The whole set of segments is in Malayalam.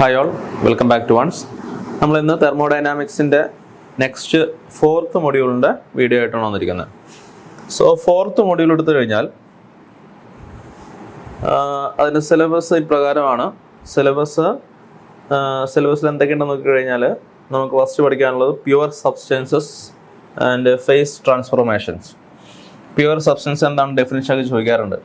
Hi all, welcome back to ones. നമ്മൾ ഇന്ന് തെർമോഡൈനാമിക്സിൻ്റെ നെക്സ്റ്റ് 4th മൊഡ്യൂളിൻ്റെ വീഡിയോ ആയിട്ടാണ് വന്നിരിക്കുന്നത്. സോ 4th മൊഡ്യൂൾ എടുത്തു കഴിഞ്ഞാൽ അതിൻ്റെ സിലബസ് ഇപ്രകാരമാണ്. സിലബസിൽ എന്തൊക്കെയുണ്ടെന്ന് നോക്കിക്കഴിഞ്ഞാൽ നമുക്ക് ഫസ്റ്റ് പഠിക്കാനുള്ളത് pure substances and phase transformations. Pure substance എന്താണ് ഡെഫിനിഷൻ ഒക്കെ ചോദിക്കാറുണ്ട്.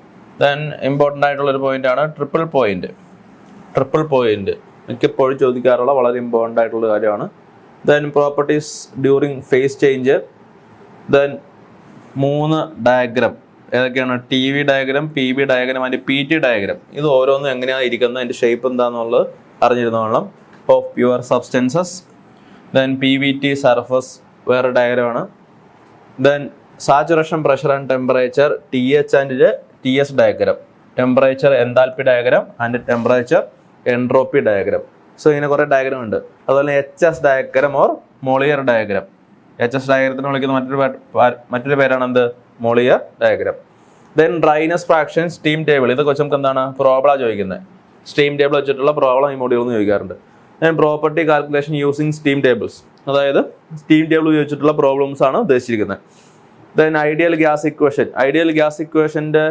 ദെൻ ഇമ്പോർട്ടൻ്റ് ആയിട്ടുള്ളൊരു പോയിൻ്റാണ് ട്രിപ്പിൾ പോയിൻ്റ് മിക്കപ്പോഴും ചോദിക്കാറുള്ള വളരെ ഇമ്പോർട്ടൻ്റ് ആയിട്ടുള്ള കാര്യമാണ്. Then properties during phase change. Then 3 diagram ഏതൊക്കെയാണ്? T V diagram, P B diagram and P T diagram. ഇത് ഓരോന്നും എങ്ങനെയാണ് ഇരിക്കുന്നത്, അതിൻ്റെ ഷേപ്പ് എന്താണെന്നുള്ളത് അറിഞ്ഞിരുന്നോളാം. Of pure substances. Then P V T surface വേറെ ഡയഗ്രമാണ്. Then saturation pressure and temperature, T H and T S diagram. Temperature enthalpy diagram and temperature entropy diagram. So ഇങ്ങനെ കുറേ ഡയഗ്രാം ഉണ്ട്. അതുപോലെ H S diagram or Mollier diagram. H S ഡയഗ്രത്തിന് വിളിക്കുന്ന മറ്റൊരു പേരാണ് എന്ത്? Mollier diagram. Then dryness fraction, steam table. ഇത് കൊച്ചു നമുക്ക് എന്താണ് പ്രോബ്ലം ചോദിക്കുന്നത്. സ്റ്റീം ടേബിൾ വെച്ചിട്ടുള്ള പ്രോബ്ലം ഈ മൊഡ്യൂളിൽ നിന്ന് ചോദിക്കാറുണ്ട്. Then property calculation using steam tables. അതായത് സ്റ്റീം ടേബിൾ ഉപയോഗിച്ചിട്ടുള്ള പ്രോബ്ലംസ് ആണ് ഉദ്ദേശിച്ചിരിക്കുന്നത്. ദെൻ ഐഡിയൽ ഗ്യാസ് ഇക്വേഷൻ്റെ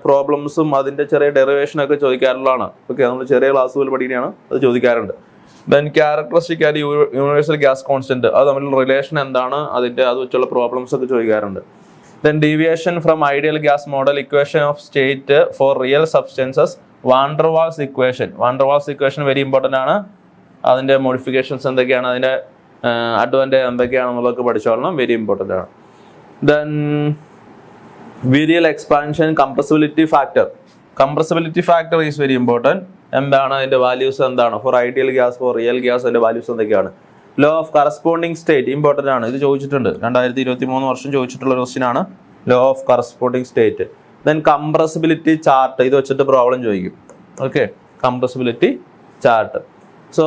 പ്രോബ്ലംസും അതിൻ്റെ ചെറിയ ഡെറിവേഷനൊക്കെ ചോദിക്കാറുള്ളതാണ്. ഓക്കെ, നമ്മൾ ചെറിയ ക്ലാസ്സുകൾ പഠിക്കുകയാണ്, അത് ചോദിക്കാറുണ്ട്. Then characteristic and universal gas constant, അത് തമ്മിലുള്ള റിലേഷൻ എന്താണ്, അത് വെച്ചുള്ള പ്രോബ്ലംസ് ഒക്കെ ചോദിക്കാറുണ്ട്. Then deviation from ideal gas model, equation of state for real substances, van der Waals equation very important ആണ്. അതിൻ്റെ മോഡിഫിക്കേഷൻസ് എന്തൊക്കെയാണ്, അതിൻ്റെ അഡ്വാൻറ്റേജ് എന്തൊക്കെയാണെന്നുള്ളതൊക്കെ പഠിച്ചോളണം, വെരി ഇമ്പോർട്ടൻ്റ് ആണ്. Then virial expansion, compressibility factor is very important. എന്താണ് അതിൻ്റെ വാല്യൂസ് എന്താണ്? For ideal gas, for real gas അതിൻ്റെ വാല്യൂസ് എന്തൊക്കെയാണ്? Law of corresponding state important ആണ്. ഇത് ചോദിച്ചിട്ടുണ്ട്, 2023 വർഷം ചോദിച്ചിട്ടുള്ള ക്വസ്റ്റ്യൻ ആണ് law of corresponding state. Then compressibility chart, ഇത് വെച്ചിട്ട് പ്രോബ്ലം ചോദിക്കും. Okay, compressibility chart. സോ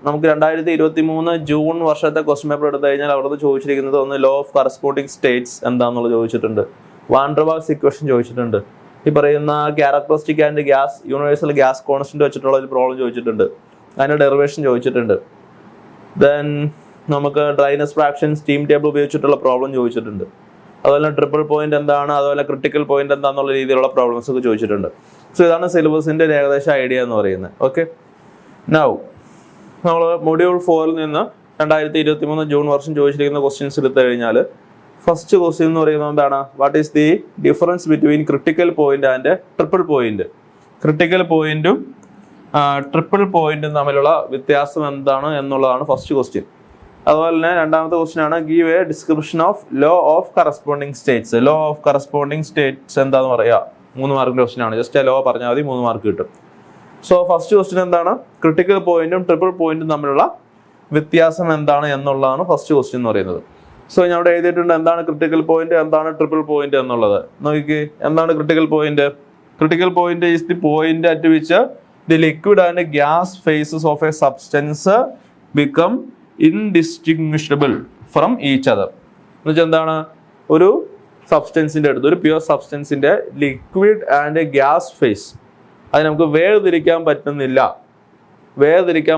നമുക്ക് 2023 ജൂൺ വർഷത്തെ ക്വസ്റ്റ്യൻ പേപ്പർ എടുത്തു കഴിഞ്ഞാൽ അവിടുന്ന് ചോദിച്ചിരിക്കുന്നത് ഒന്ന് ലോ ഓഫ് കറസ്പോണ്ടിങ് സ്റ്റേറ്റ്സ് എന്താണെന്നുള്ളത് ചോദിച്ചിട്ടുണ്ട്. വാണ്ടർവാൾസ് ഇക്വേഷൻ ചോദിച്ചിട്ടുണ്ട്. ഈ പറയുന്ന characteristic and gas universal gas constant വെച്ചിട്ടുള്ള ഒരു പ്രോബ്ലം ചോദിച്ചിട്ടുണ്ട്. അതിൻ്റെ ഡെറിവേഷൻ ചോദിച്ചിട്ടുണ്ട്. ദെൻ നമുക്ക് ഡ്രൈനസ് ഫ്രാക്ഷൻ, സ്റ്റീം ടേബിൾ ഉപയോഗിച്ചിട്ടുള്ള പ്രോബ്ലം ചോദിച്ചിട്ടുണ്ട്. അതുപോലെ ട്രിപ്പിൾ പോയിന്റ് എന്താണ്, അതുപോലെ ക്രിട്ടിക്കൽ പോയിന്റ് എന്താണെന്നുള്ള രീതിയിലുള്ള പ്രോബ്ലംസ് ഒക്കെ ചോദിച്ചിട്ടുണ്ട്. സോ ഇതാണ് സിലബസിന്റെ ഏകദേശം ഐഡിയ എന്ന് പറയുന്നത്. ഓക്കെ, നൗ നമ്മൾ മൊഡ്യൂൾ 4 നിന്ന് 2023 ജൂൺ വർഷം ചോദിച്ചിരിക്കുന്ന ക്വസ്റ്റ്യൻസ് എടുത്തു കഴിഞ്ഞാൽ ഫസ്റ്റ് ക്വസ്റ്റ്യൻ എന്ന് പറയുന്നത് എന്താണ്? What is the difference between critical point and triple point? Critical പോയിന്റും ട്രിപ്പിൾ പോയിന്റും തമ്മിലുള്ള വ്യത്യാസം എന്താണ് എന്നുള്ളതാണ് ഫസ്റ്റ് ക്വസ്റ്റ്യൻ. അതുപോലെ തന്നെ രണ്ടാമത്തെ ക്വസ്റ്റ്യൻ ആണ് give A description of law of corresponding states. Law of corresponding States എന്താന്ന് പറയാ? 3 മാർക്കിന്റെ ക്വസ്റ്റ്യൻ ആണ്. ജസ്റ്റ് ലോ പറഞ്ഞാൽ മതി, 3 മാർക്ക് കിട്ടും. സോ ഫസ്റ്റ് ക്വസ്റ്റ്യൻ എന്താണ്? ക്രിട്ടിക്കൽ പോയിന്റും ട്രിപ്പിൾ പോയിന്റും തമ്മിലുള്ള വ്യത്യാസം എന്താണ് എന്നുള്ളതാണ് ഫസ്റ്റ് ക്വസ്റ്റ്യൻ എന്ന് പറയുന്നത്. സോ ഞാൻ ഇവിടെ എഴുതിയിട്ടുണ്ട് എന്താണ് ക്രിട്ടിക്കൽ പോയിന്റ്, എന്താണ് ട്രിപ്പിൾ പോയിന്റ് എന്നുള്ളത്. നോക്കിക്കേ, എന്താണ് critical point? Critical point is the point at which the liquid and gas phases of a substance become indistinguishable from each other. എന്ന് വെച്ചാൽ എന്താണ്? ഒരു സബ്സ്റ്റൻസിന്റെ അടുത്ത്, ഒരു പ്യുവർ സബ്സ്റ്റൻസിന്റെ ലിക്വിഡ് ആൻഡ് ഗ്യാസ് ഫേസ് അത് നമുക്ക് വേർതിരിക്കാൻ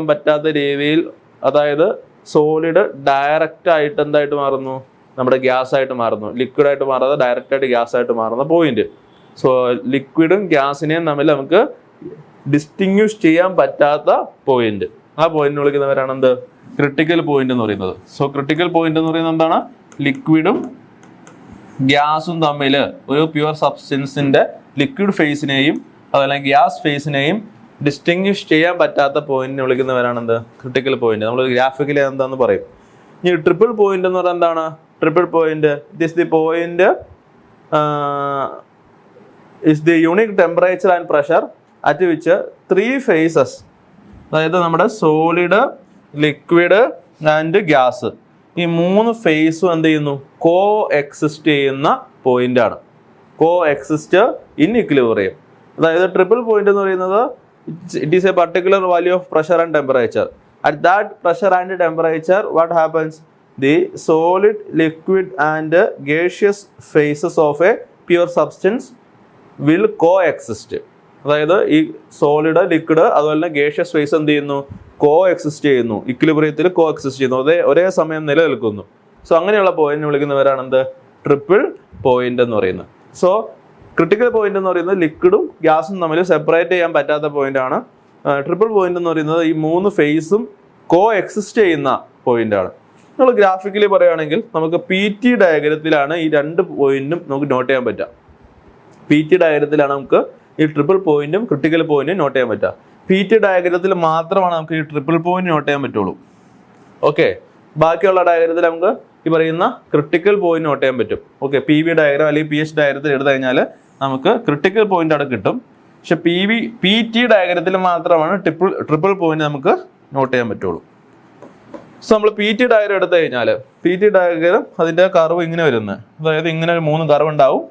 പറ്റാത്ത രീതിയിൽ, അതായത് സോളിഡ് ഡയറക്റ്റ് ആയിട്ട് എന്തായിട്ട് മാറുന്നു? നമ്മുടെ ഗ്യാസ് ആയിട്ട് മാറുന്നു. ലിക്വിഡ് ആയിട്ട് മാറാതെ ഡയറക്റ്റ് ആയിട്ട് ഗ്യാസ് ആയിട്ട് മാറുന്ന പോയിന്റ്. സോ ലിക്വിഡും ഗ്യാസിനെയും തമ്മിൽ നമുക്ക് ഡിസ്റ്റിങ്വിഷ് ചെയ്യാൻ പറ്റാത്ത പോയിന്റ്, ആ പോയിന്റ് വിളിക്കുന്നവരാണ് എന്ത്? ക്രിട്ടിക്കൽ പോയിന്റ് എന്ന് പറയുന്നത്. സോ ക്രിട്ടിക്കൽ പോയിന്റ് എന്ന് പറയുന്നത് എന്താണ്? ലിക്വിഡും ഗ്യാസും തമ്മിൽ ഒരു പ്യുവർ സബ്സ്റ്റൻസിന്റെ ലിക്വിഡ് ഫേസിനെയും അതുപോലെ ഗ്യാസ് ഫേസിനെയും ഡിസ്റ്റിങ്വിഷ് ചെയ്യാൻ പറ്റാത്ത പോയിന്റിനെ വിളിക്കുന്നവരാണ് എന്ത്? Critical point. നമ്മൾ ഗ്രാഫിക്കലി എന്താന്ന് പറയും. ഇനി ട്രിപ്പിൾ പോയിന്റ് എന്ന് പറഞ്ഞാൽ എന്താണ്? Triple point it is the point is the unique temperature and pressure at which 3 phases, അതായത് നമ്മുടെ സോളിഡ്, ലിക്വിഡ് ആൻഡ് ഗ്യാസ്, ഈ 3 ഫേസും എന്ത് ചെയ്യുന്നു? കോ എക്സിസ്റ്റ് ചെയ്യുന്ന പോയിന്റ് ആണ്. Coexist in equilibrium. അതായത് ട്രിപ്പിൾ പോയിന്റ് എന്ന് പറയുന്നത് it is a particular value of pressure and temperature. At that pressure and temperature what happens? The solid, liquid and gaseous phases of a pure substance will coexist. അതായത് ഈ സോളിഡ്, ലിക്വിഡ് അതുപോലെ തന്നെ ഗേഷ്യസ് ഫേസ് എന്ത് ചെയ്യുന്നു? കോ എക്സിസ്റ്റ് ചെയ്യുന്നു, ഇക്വിലിബ്രിയത്തിൽ കോ എക്സിസ്റ്റ് ചെയ്യുന്നു, ഒരേ സമയം നിലനിൽക്കുന്നു. സോ അങ്ങനെയുള്ള പോയിന്റിനെ വിളിക്കുന്നവരാണ് എന്ത്? ട്രിപ്പിൾ പോയിന്റ് എന്ന് പറയുന്നത്. സോ ക്രിട്ടിക്കൽ പോയിന്റ് എന്ന് പറയുന്നത് ലിക്വിഡും ഗ്യാസും തമ്മിൽ സെപ്പറേറ്റ് ചെയ്യാൻ പറ്റാത്ത പോയിന്റ് ആണ്. ട്രിപ്പിൾ പോയിന്റ് എന്ന് പറയുന്നത് ഈ 3 ഫേസും കോ എക്സിസ്റ്റ് ചെയ്യുന്ന പോയിന്റ് ആണ്. നമ്മൾ ഗ്രാഫിക്കലി പറയുകയാണെങ്കിൽ നമുക്ക് PT ഡയഗ്രത്തിലാണ് ഈ 2 പോയിന്റും നമുക്ക് നോട്ട് ചെയ്യാൻ പറ്റുക. PT ഡയഗ്രത്തിലാണ് നമുക്ക് ഈ ട്രിപ്പിൾ പോയിന്റും ക്രിട്ടിക്കൽ പോയിന്റും നോട്ട് ചെയ്യാൻ പറ്റുക. PT ഡയഗ്രത്തിൽ മാത്രമാണ് നമുക്ക് ഈ ട്രിപ്പിൾ പോയിന്റ് നോട്ട് ചെയ്യാൻ പറ്റുള്ളൂ. ഓക്കെ, ബാക്കിയുള്ള ഡയഗ്രത്തിൽ നമുക്ക് ഈ പറയുന്ന ക്രിട്ടിക്കൽ പോയിന്റ് നോട്ട് ചെയ്യാൻ പറ്റും. ഓക്കെ, PV ഡയഗ്രം അല്ലെങ്കിൽ PH ഡയഗ്രത്തിൽ എടുത്തു കഴിഞ്ഞാൽ നമുക്ക് ക്രിട്ടിക്കൽ പോയിന്റ് അവിടെ കിട്ടും. പക്ഷെ PT ഡയഗ്രത്തിൽ മാത്രമാണ് ട്രിപ്പിൾ പോയിന്റ് നമുക്ക് നോട്ട് ചെയ്യാൻ പറ്റുള്ളൂ. സോ നമ്മൾ PT ഡയഗ്രം എടുത്തു കഴിഞ്ഞാൽ PT ഡയഗ്രം അതിന്റെ കർവ് ഇങ്ങനെ വരുന്നത്, അതായത് ഇങ്ങനെ ഒരു 3 കർവ് ഉണ്ടാവും.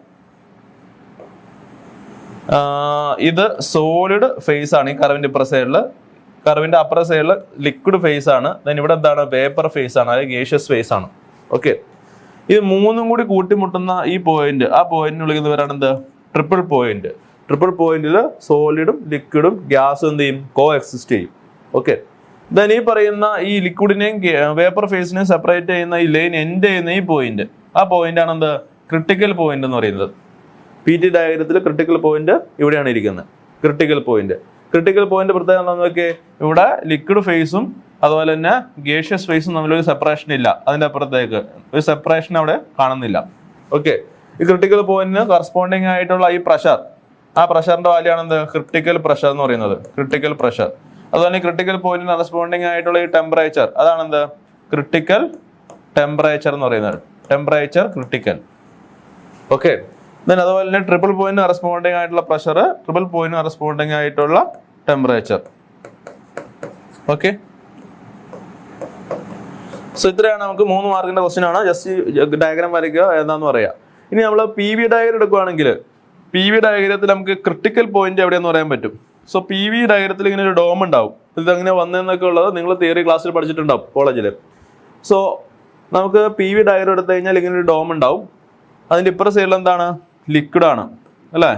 ഇത് സോളിഡ് ഫേസ് ആണ്. ഈ കർവിന്റെ ഇപ്പുറ സൈഡിൽ, കർവിന്റെ അപ്പുറ സൈഡിൽ ലിക്വിഡ് ഫേസ് ആണ്. ദെൻ ഇവിടെ എന്താണ്? വേപ്പർ ഫേസ് ആണ്, അല്ലെങ്കിൽ ഗേഷ്യസ് ഫേസ് ആണ്. ഓക്കെ, ഇത് 3ഉം കൂടി കൂട്ടിമുട്ടുന്ന ഈ പോയിന്റ്, ആ പോയിന്റിന് വിളിക്കുന്നവരാണ് എന്ത്? Triple point. ട്രിപ്പിൾ പോയിന്റിൽ സോളിഡും ലിക്വിഡും ഗ്യാസും എന്ത് ചെയ്യും? കോ എക്സിസ്റ്റ് ചെയ്യും. ഓക്കെ, ദെൻ ഈ പറയുന്ന ഈ ലിക്വിഡിനെയും വേപ്പർ ഫേസിനെയും സെപ്പറേറ്റ് ചെയ്യുന്ന ഈ ലൈൻ എൻഡ് ചെയ്യുന്ന ഈ പോയിന്റ്, ആ പോയിന്റ് ആണ് എന്ത്? ക്രിട്ടിക്കൽ പോയിന്റ് എന്ന് പറയുന്നത്. PT ഡയഗ്രത്തിൽ ക്രിട്ടിക്കൽ പോയിന്റ് ഇവിടെയാണ് ഇരിക്കുന്നത്. ക്രിട്ടിക്കൽ പോയിന്റ് പ്രത്യേകം നോക്കിയേ, ഇവിടെ ലിക്വിഡ് ഫേസും അതുപോലെ തന്നെ ഗേഷ്യസ് ഫേസും തമ്മിലൊരു സെപ്പറേഷൻ ഇല്ല. അതിന്റെ അപ്പുറത്തേക്ക് ഒരു സെപ്പറേഷൻ അവിടെ കാണുന്നില്ല. ഓക്കെ, ഈ ക്രിട്ടിക്കൽ പോയിന്റിന് കറസ്പോണ്ടിങ് ആയിട്ടുള്ള ഈ പ്രഷർ, ആ പ്രഷറിന്റെ വാല്യൂ ആണ് എന്ത്? ക്രിട്ടിക്കൽ പ്രഷർ എന്ന് പറയുന്നത്. Critical pressure. അതുപോലെ ക്രിട്ടിക്കൽ പോയിന്റിന് കറസ്പോണ്ടിങ് ആയിട്ടുള്ള ഈ ടെമ്പറേച്ചർ, അതാണ് എന്ത്? ക്രിട്ടിക്കൽ ടെമ്പറേച്ചർ എന്ന് പറയുന്നത്. Temperature critical. ഓക്കെ, ദെൻ അതുപോലെ തന്നെ ട്രിപ്പിൾ പോയിന്റ് കറസ്പോണ്ടിങ് ആയിട്ടുള്ള പ്രഷർ, ട്രിപ്പിൾ പോയിന്റ് കറസ്പോണ്ടിങ് ആയിട്ടുള്ള ടെമ്പറേച്ചർ. ഓക്കെ, സോ ഇത്രയാണ് നമുക്ക് 3 മാർക്കിന്റെ ക്വസ്റ്റ്യൻ ആണ്. ജസ്റ്റ് ഡയഗ്രാം വരയ്ക്കുക, എന്താന്ന് പറയാം. ഇനി നമ്മൾ PV ഡയഗ്രം എടുക്കുകയാണെങ്കിൽ PV ഡയഗ്രത്തിൽ നമുക്ക് ക്രിട്ടിക്കൽ പോയിന്റ് എവിടെയെന്ന് പറയാൻ പറ്റും. സോ PV ഡയഗ്രത്തിൽ ഇങ്ങനെ ഒരു ഡോം ഉണ്ടാവും. ഇത് അങ്ങനെ വന്നതെന്നൊക്കെ ഉള്ളത് നിങ്ങൾ തിയറി ക്ലാസ്സിൽ പഠിച്ചിട്ടുണ്ടാവും കോളേജിൽ. സോ നമുക്ക് PV ഡയഗ്രം എടുത്തു കഴിഞ്ഞാൽ ഇങ്ങനെ ഒരു ഡോം ഉണ്ടാവും. അതിന്റെ ഇപ്പുറ സൈഡിൽ എന്താണ്? ലിക്വിഡ് ആണ് അല്ലേ?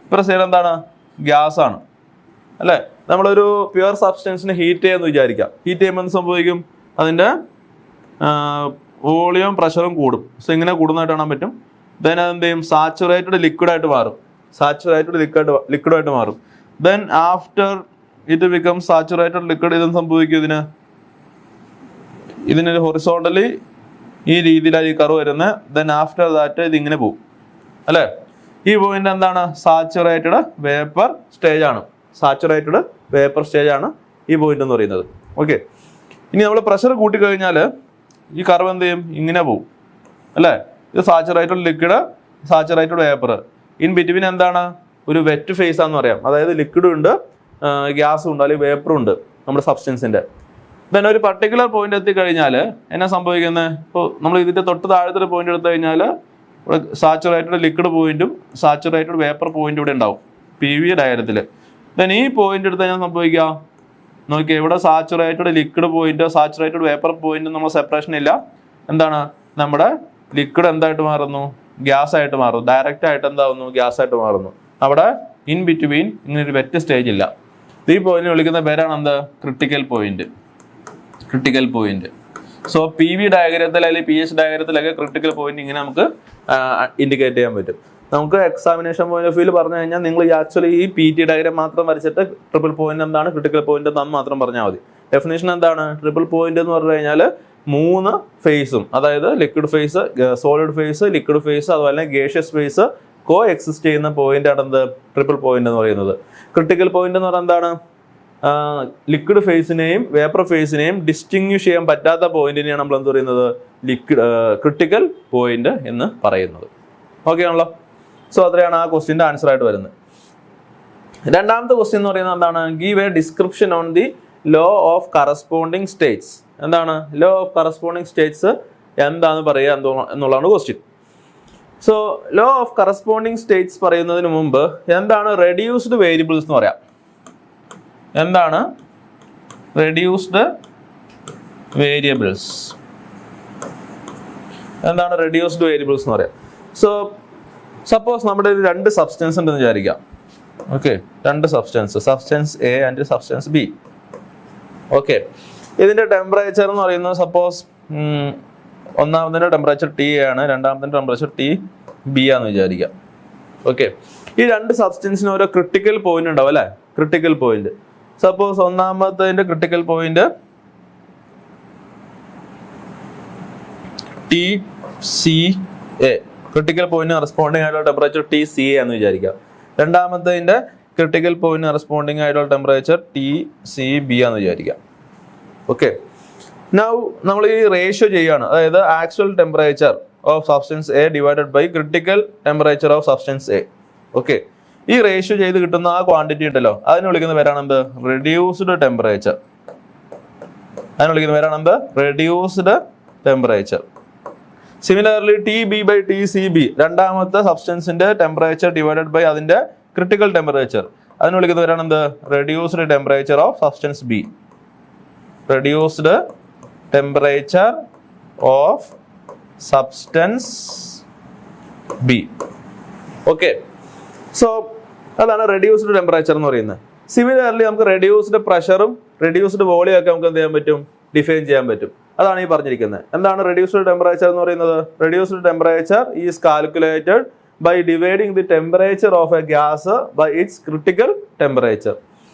ഇപ്പുറ സൈഡിൽ എന്താണ്? ഗ്യാസ് ആണ് അല്ലേ? നമ്മളൊരു പ്യുവർ സബ്സ്റ്റൻസിനെ ഹീറ്റ് ചെയ്യാന്ന് വിചാരിക്കാം. ഹീറ്റ് ചെയ്യുമ്പോൾ എന്ത് സംഭവിക്കും? അതിന്റെ വോളിയം പ്രഷറും കൂടും. സോ ഇങ്ങനെ കൂടുന്നതായിട്ട് കാണാൻ പറ്റും. ദെൻ അതെന്ത് ചെയ്യും? സാച്ചുറേറ്റഡ് ലിക്വിഡായിട്ട് മാറും. സാച്ചുറേറ്റഡ് ലിക്വിഡായിട്ട് മാറും. Then after it become saturated liquid, ഇതെന്ത് സംഭവിക്കും? ഇതിനൊരു ഹൊറിസോണ്ടലി ഈ രീതിയിലാണ് ഈ കർവ് വരുന്നത്. ദെൻ ആഫ്റ്റർ ദാറ്റ് ഇത് ഇങ്ങനെ പോകും അല്ലേ? ഈ പോയിന്റ് എന്താണ്? സാച്ചുറേറ്റഡ് വേപ്പർ സ്റ്റേജ് ആണ്. സാച്ചുറേറ്റഡ് വേപ്പർ സ്റ്റേജ് ആണ് ഈ പോയിന്റ് എന്ന് പറയുന്നത്. ഓക്കെ, ഇനി നമ്മൾ പ്രഷർ കൂട്ടിക്കഴിഞ്ഞാൽ ഈ കർവ് എന്ത് ചെയ്യും? ഇങ്ങനെ പോകും അല്ലേ? ഇത് saturated liquid, saturated vapour. In between എന്താണ്? ഒരു വെറ്റ് ഫേസ് ആണെന്ന് പറയാം. അതായത് ലിക്വിഡും ഉണ്ട്, ഗ്യാസും ഉണ്ട്, അല്ലെങ്കിൽ വേപ്പറും ഉണ്ട് നമ്മുടെ സബ്സ്റ്റൻസിന്റെ. ദെൻ ഒരു പർട്ടിക്കുലർ പോയിന്റ് എത്തിക്കഴിഞ്ഞാൽ എന്നാ സംഭവിക്കുന്നത്? ഇപ്പോൾ നമ്മൾ ഇതിന്റെ തൊട്ട് താഴത്തെ പോയിന്റ് എടുത്തു കഴിഞ്ഞാൽ ഇവിടെ സാച്ചുറേറ്റഡ് ലിക്വിഡ് പോയിന്റും സാച്ചുറേറ്റഡ് വേപ്പർ പോയിന്റും ഇവിടെ ഉണ്ടാവും PV ഡയഗ്രത്തിൽ. ദെൻ ഈ പോയിന്റ് എടുത്ത് കഴിഞ്ഞാൽ സംഭവിക്കുക നോക്കിയാൽ ഇവിടെ saturated liquid point, saturated vapour point നമ്മൾ സെപ്പറേഷൻ ഇല്ല. എന്താണ്? നമ്മുടെ ലിക്വിഡ് എന്തായിട്ട് മാറുന്നു? ഗ്യാസ് ആയിട്ട് മാറുന്നു. ഡയറക്റ്റ് ആയിട്ട് എന്താവുന്നു? ഗ്യാസ് ആയിട്ട് മാറുന്നു. അവിടെ ഇൻ ബിറ്റ്വീൻ ഇങ്ങനെ ഒരു വെറ്റ് സ്റ്റേജ് ഇല്ല. ഈ പോയിന്റ് വിളിക്കുന്ന പേരാണ് എന്ത്? Critical point. Critical point. So PV ഡയഗ്രത്തിൽ അല്ലെങ്കിൽ PH ഡയഗ്രത്തിലൊക്കെ ക്രിട്ടിക്കൽ പോയിന്റ് ഇങ്ങനെ നമുക്ക് ഇൻഡിക്കേറ്റ് ചെയ്യാൻ പറ്റും. നമുക്ക് എക്സാമിനേഷൻ പോയിന്റ് ഓഫ് വ്യൂ പറഞ്ഞു കഴിഞ്ഞാൽ നിങ്ങൾ ആക്ച്വലി ഈ PT ഡയഗ്രാം മാത്രം വരച്ചിട്ട് ട്രിപ്പിൾ പോയിന്റ് എന്താണ്, ക്രിട്ടിക്കൽ പോയിന്റ് എന്താണെന്ന് മാത്രം പറഞ്ഞാൽ മതി. ഡെഫിനേഷൻ എന്താണ്? ട്രിപ്പിൾ പോയിന്റ് എന്ന് പറഞ്ഞു കഴിഞ്ഞാൽ 3 ഫേസും, അതായത് liquid face, solid face, liquid face, അതുപോലെ ഗേഷ്യസ് ഫേസ് കോ എക്സിസ്റ്റ് ചെയ്യുന്ന പോയിന്റ് ആണ് എന്ത്? ട്രിപ്പിൾ പോയിന്റ് എന്ന് പറയുന്നത്. ക്രിട്ടിക്കൽ പോയിന്റ് എന്ന് പറഞ്ഞാൽ എന്താണ്? ലിക്വിഡ് ഫേസിനെയും വേപ്പർ ഫേസിനെയും ഡിസ്റ്റിങ്വിഷ് ചെയ്യാൻ പറ്റാത്ത പോയിന്റിനെയാണ് നമ്മൾ എന്ത് പറയുന്നത്? ക്രിട്ടിക്കൽ പോയിന്റ് എന്ന് പറയുന്നത്. ഓക്കെ ആണല്ലോ? സോ അത്രയാണ് ആ ക്വസ്റ്റ്യൻ്റെ ആൻസർ ആയിട്ട് വരുന്നത്. രണ്ടാമത്തെ ക്വസ്റ്റ്യൻ എന്ന് പറയുന്നത് എന്താണ്? Give A description on the law of corresponding States. എന്താണ് ലോ ഓഫ് കറസ്പോണ്ടിങ് സ്റ്റേറ്റ്സ്? എന്താന്ന് പറയുക എന്നുള്ളതാണ് question. So low of corresponding States പറയുന്നതിന് മുമ്പ് എന്താണ് റെഡ്യൂസ്ഡ് വേരിയബിൾസ് എന്ന് പറയാം. എന്താണ് റെഡ്യൂസ്ഡ് വേരിയബിൾസ്? എന്താണ് റെഡ്യൂസ്ഡ് വേരിയബിൾസ് എന്ന് പറയാം? സോ സപ്പോസ് നമ്മുടെ ഒരു 2 സബ്സ്റ്റൻസ് ഉണ്ടെന്ന് വിചാരിക്കാം. ഓക്കെ, രണ്ട് substance A and substance B. Okay, ഇതിന്റെ ടെമ്പറേച്ചർ എന്ന് പറയുന്നത് സപ്പോസ് ഒന്നാമതിന്റെ ടെമ്പറേച്ചർ ടി ആണ്, രണ്ടാമതിന്റെ ടെമ്പറേച്ചർ ടി ബി ആന്ന് വിചാരിക്കാം. ഓക്കെ, ഈ രണ്ട് സബ്സ്റ്റൻസിന് ഓരോ ക്രിട്ടിക്കൽ പോയിന്റ് ഉണ്ടാവും അല്ലെ, ക്രിട്ടിക്കൽ പോയിന്റ്. സപ്പോസ് ഒന്നാമത്തെ critical point T C A, critical point corresponding ആയിട്ടുള്ള ടെമ്പറേച്ചർ ടി സി എ എന്ന് വിചാരിക്കാം. രണ്ടാമത്തെ ക്രിട്ടിക്കൽ പോയിന്റ് കറസ്പോണ്ടിങ് ആയിട്ടുള്ള ടെമ്പറേച്ചർ ടി സി ബി ആന്ന് വിചാരിക്കാം. ഓക്കെ, നൗ നമ്മൾ ഈ റേഷ്യോ ചെയ്യുകയാണ്, അതായത് actual temperature of substance A divided by critical temperature of substance A. Okay, ഈ റേഷ്യോ ചെയ്ത് കിട്ടുന്ന ആ ക്വാണ്ടിറ്റി ഉണ്ടല്ലോ, അതിന് വിളിക്കുന്ന പേരാണ് എന്ത്? Reduced temperature. അതിന് വിളിക്കുന്ന പേരാണ് എന്ത്? Reduced temperature. Similarly T B by T C B, രണ്ടാമത്തെ സബ്സ്റ്റൻസിന്റെ ടെമ്പറേച്ചർ ഡിവൈഡഡ് ബൈ അതിന്റെ ക്രിട്ടിക്കൽ ടെമ്പറേച്ചർ, അതിന് വിളിക്കുന്ന പേരാണ് എന്ത്? Reduced temperature of substance B. Reduced temperature of substance B. Okay, so അതാണ് റെഡ്യൂസ്ഡ് ടെമ്പറേച്ചർ എന്ന് പറയുന്നത്. സിമിലർലി നമുക്ക് റെഡ്യൂസ്ഡ് പ്രഷറും റെഡ്യൂസ്ഡ് വോളിയം ഒക്കെ നമുക്ക് എന്ത് ചെയ്യാൻ പറ്റും? ഡിഫൈൻ ചെയ്യാൻ പറ്റും. അതാണ് ഈ പറഞ്ഞിരിക്കുന്നത്. എന്താണ് റെഡ്യൂസ്ഡ് ടെമ്പറേച്ചർ എന്ന് പറയുന്നത്? Reduced temperature is calculated by dividing the temperature of a gas by its critical temperature.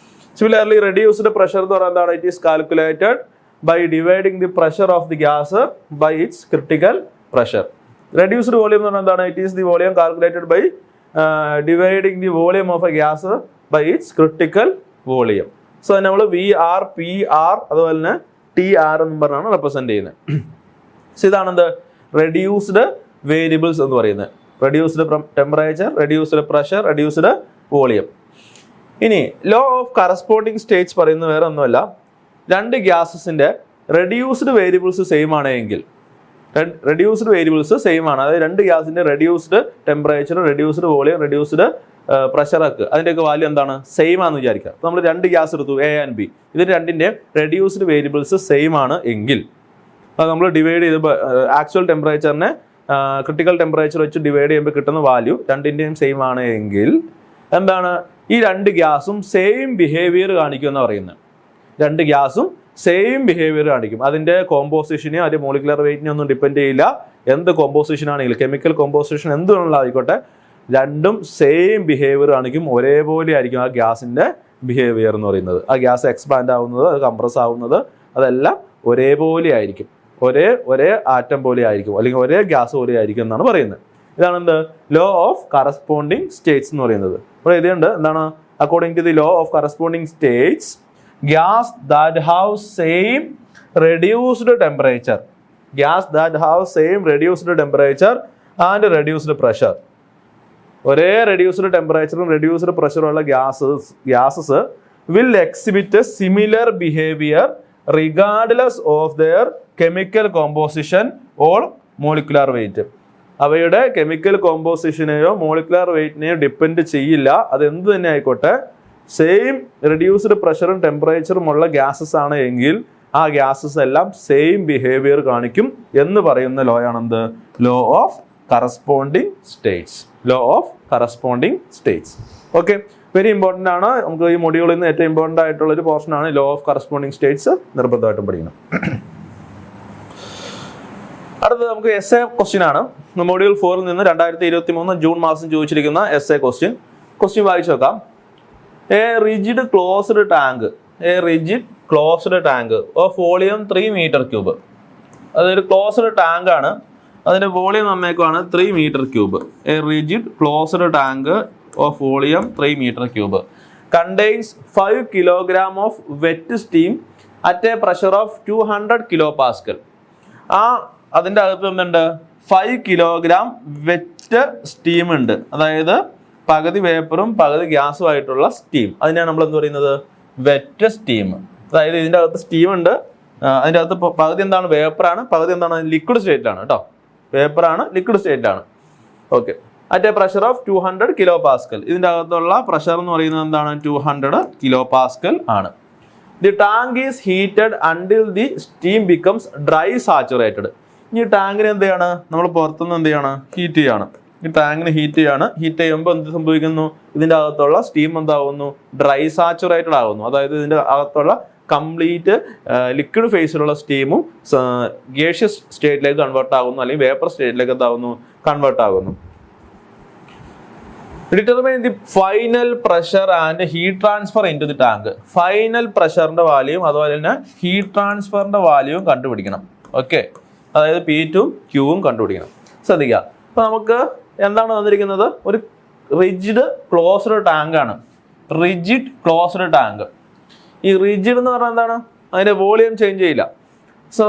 Similarly, reduced pressure എന്ന് പറയുന്നത് it is calculated by dividing the pressure of the gas by its critical pressure. Reduced volume എന്ന് പറയുന്നത് it is the volume calculated by dividing the volume of a gas by its critical volume. So നമ്മൾ VR, PR അതുപോലെ തന്നെ TR എന്ന് പറഞ്ഞാണ് റെപ്രസെന്റ് ചെയ്യുന്നത്. സോ ഇതാണ് എന്ത്? റെഡ്യൂസ്ഡ് വേരിയബിൾസ് എന്ന് പറയുന്നത്. Reduced temperature, reduced pressure, reduced volume. ഇനി ലോ ഓഫ് കറസ്പോണ്ടിങ് സ്റ്റേറ്റ്സ് പറയുന്നത് വേറെ ഒന്നുമല്ല, രണ്ട് ഗ്യാസസിന്റെ റെഡ്യൂസ്ഡ് വേരിയബിൾസ് സെയിം ആണെങ്കിൽ, റെഡ്യൂസ്ഡ് വേരിയബിൾസ് സെയിം ആണ്, അതായത് രണ്ട് ഗ്യാസിന്റെ reduced temperature, reduced volume, reduced പ്രഷറൊക്കെ അതിൻ്റെയൊക്കെ വാല്യൂ എന്താണ്? സെയിം ആണെന്ന് വിചാരിക്കുക. നമ്മൾ രണ്ട് ഗ്യാസ് എടുത്തു, എ ആൻഡ് ബി, ഇതിന് രണ്ടിന്റെ റെഡ്യൂസ്ഡ് വേരിയബിൾസ് സെയിം ആണ് എങ്കിൽ അത് നമ്മൾ ഡിവൈഡ് ചെയ്ത് ആക്ച്വൽ ടെമ്പറേച്ചറിനെ ക്രിട്ടിക്കൽ ടെമ്പറേച്ചർ വെച്ച് ഡിവൈഡ് ചെയ്യുമ്പോൾ കിട്ടുന്ന വാല്യൂ രണ്ടിൻ്റെയും സെയിം ആണ് എങ്കിൽ എന്താണ്? ഈ രണ്ട് ഗ്യാസും സെയിം ബിഹേവിയർ കാണിക്കും എന്ന് പറയുന്നത്. രണ്ട് ഗ്യാസും സെയിം ബിഹേവിയർ കാണിക്കും. അതിൻ്റെ കോമ്പോസിഷനെയോ അതിൻ്റെ മോളിക്കുലർ വെയിറ്റിനെ ഒന്നും ഡിപ്പെൻഡ് ചെയ്യില്ല. എന്ത് കോമ്പോസിഷൻ ആണെങ്കിലും, കെമിക്കൽ കോമ്പോസിഷൻ എന്ത് വേണമെങ്കിലും ആയിക്കോട്ടെ, രണ്ടും സെയിം ബിഹേവിയർ കാണിക്കും. ഒരേപോലെ ആയിരിക്കും ആ ഗ്യാസിൻ്റെ ബിഹേവിയർ എന്ന് പറയുന്നത്. ആ ഗ്യാസ് എക്സ്പാൻഡ് ആവുന്നത്, അത് കംപ്രസ് ആവുന്നത്, അതെല്ലാം ഒരേപോലെ ആയിരിക്കും. ഒരേ ആറ്റം പോലെ ആയിരിക്കും, അല്ലെങ്കിൽ ഒരേ ഗ്യാസ് പോലെ ആയിരിക്കും എന്നാണ് പറയുന്നത്. ഇതാണ് എന്ത്? ലോ ഓഫ് കറസ്പോണ്ടിങ് സ്റ്റേറ്റ്സ് എന്ന് പറയുന്നത്. അപ്പോൾ ഇതുണ്ട് എന്താണ്? According to the law of corresponding states, gas that have same reduced temperature, gas that have same reduced temperature and reduced pressure, ഒരേ റെഡ്യൂസ്ഡ് ടെമ്പറേച്ചറും റെഡ്യൂസ്ഡ് പ്രഷറും ഉള്ള gases will exhibit similar behaviour regardless of their chemical composition or molecular weight. അവയുടെ കെമിക്കൽ കോമ്പോസിഷനെയോ മോളിക്കുലർ വെയിറ്റിനെയോ ഡിപ്പെൻഡ് ചെയ്യില്ല. അത് എന്ത് തന്നെ ആയിക്കോട്ടെ, സെയിം റെഡ്യൂസ്ഡ് പ്രഷറും ടെമ്പറേച്ചറും ഉള്ള ഗ്യാസസ് ആണ് എങ്കിൽ ആ ഗ്യാസസ് എല്ലാം സെയിം ബിഹേവിയർ കാണിക്കും എന്ന് പറയുന്ന ലോ ആണെന്ത്? Law of corresponding states. Law of corresponding states. Okay, very important ആണ്. നമുക്ക് ഈ മൊഡ്യൂളിൽ നിന്ന് ഏറ്റവും ഇമ്പോർട്ടൻ്റ് ആയിട്ടുള്ള ഒരു പോർഷൻ ആണ് ലോ ഓഫ് കറസ്പോണ്ടിങ് സ്റ്റേറ്റ്സ്. നിർബന്ധമായിട്ടും പഠിക്കണം. അടുത്തത് നമുക്ക് എസ് എ ക്വസ്റ്റ്യൻ ആണ്. മൊഡ്യൂൾ 4 നിന്ന് 2023 ജൂൺ മാസം ചോദിച്ചിരിക്കുന്ന എസ് എ ക്വസ്റ്റ്യൻ വായിച്ചു നോക്കാം. A rigid closed tank of volume 3 metre cube. അതൊരു ക്ലോസ്ഡ് ടാങ്ക് ആണ്, അതിന്റെ വോളിയം നമ്മേക്കുമാണ് 3 metre cube. A rigid closed tank of volume 3 meter cube contains 5 kilogram of wet steam at a pressure of 200 kilopascal. അതിൻ്റെ അകത്ത് എന്തുണ്ട്? 5 കിലോഗ്രാം വെറ്റ് സ്റ്റീം ഉണ്ട്. അതായത് പകുതി വേപ്പറും പകുതി ഗ്യാസും ആയിട്ടുള്ള സ്റ്റീം. അതിനാണ് നമ്മൾ എന്ത് പറയുന്നത്? Wet steam. അതായത് ഇതിൻ്റെ അകത്ത് സ്റ്റീം ഉണ്ട്, അതിൻ്റെ അകത്ത് പകുതി എന്താണ്? വേപ്പറാണ്, പകുതി എന്താണ്? ലിക്വിഡ് സ്റ്റേറ്റിലാണ് കേട്ടോ. വേപ്പറാണ്, ലിക്വിഡ് സ്റ്റേറ്റിലാണ്. Okay, at a pressure of 200 kilo pascal. ഇതിൻ്റെ അകത്തുള്ള പ്രഷർ എന്ന് പറയുന്നത് എന്താണ്? 200 കിലോ പാസ്കൽ ആണ്. The tank is heated until the steam becomes dry saturated. ഈ ടാങ്കിന് എന്ത് ചെയ്യാണ്? നമ്മൾ പുറത്തുനിന്ന് എന്ത് ചെയ്യാണ്? ഹീറ്റ് ചെയ്യാണ്. ഈ ടാങ്കിന് ഹീറ്റ് ചെയ്യാണ്. ഹീറ്റ് ചെയ്യുമ്പോൾ എന്ത് സംഭവിക്കുന്നു? ഇതിൻ്റെ അകത്തുള്ള സ്റ്റീം എന്താവുന്നു? ഡ്രൈ സാച്ചുറേറ്റഡ് ആകുന്നു. അതായത് ഇതിൻ്റെ അകത്തുള്ള കംപ്ലീറ്റ് ലിക്വിഡ് ഫേസിലുള്ള സ്റ്റീമും ഗേഷ്യസ് സ്റ്റേറ്റിലേക്ക് കൺവേർട്ട് ആകുന്നു, അല്ലെങ്കിൽ വേപ്പർ സ്റ്റേറ്റിലേക്ക് എന്താകുന്നു? കൺവേർട്ട് ആകുന്നു. Determine the final pressure and heat transfer into the tank. Final പ്രഷറിന്റെ വാല്യൂം അതുപോലെ തന്നെ ഹീറ്റ് ട്രാൻസ്ഫറിന്റെ വാല്യൂം കണ്ടുപിടിക്കണം. ഓക്കെ, അതായത് P2 Qവും കണ്ടുപിടിക്കണം. ശ്രദ്ധിക്കുക. അപ്പൊ നമുക്ക് എന്താണ് തന്നിരിക്കുന്നത്? ഒരു റിജിഡ് ക്ലോസ്ഡ് ടാങ്ക് ആണ്. Rigid closed tank. ഈ റിജിഡ് എന്ന് പറഞ്ഞാൽ എന്താണ്? അതിന്റെ വോളിയം ചേഞ്ച് ചെയ്യില്ല. സോ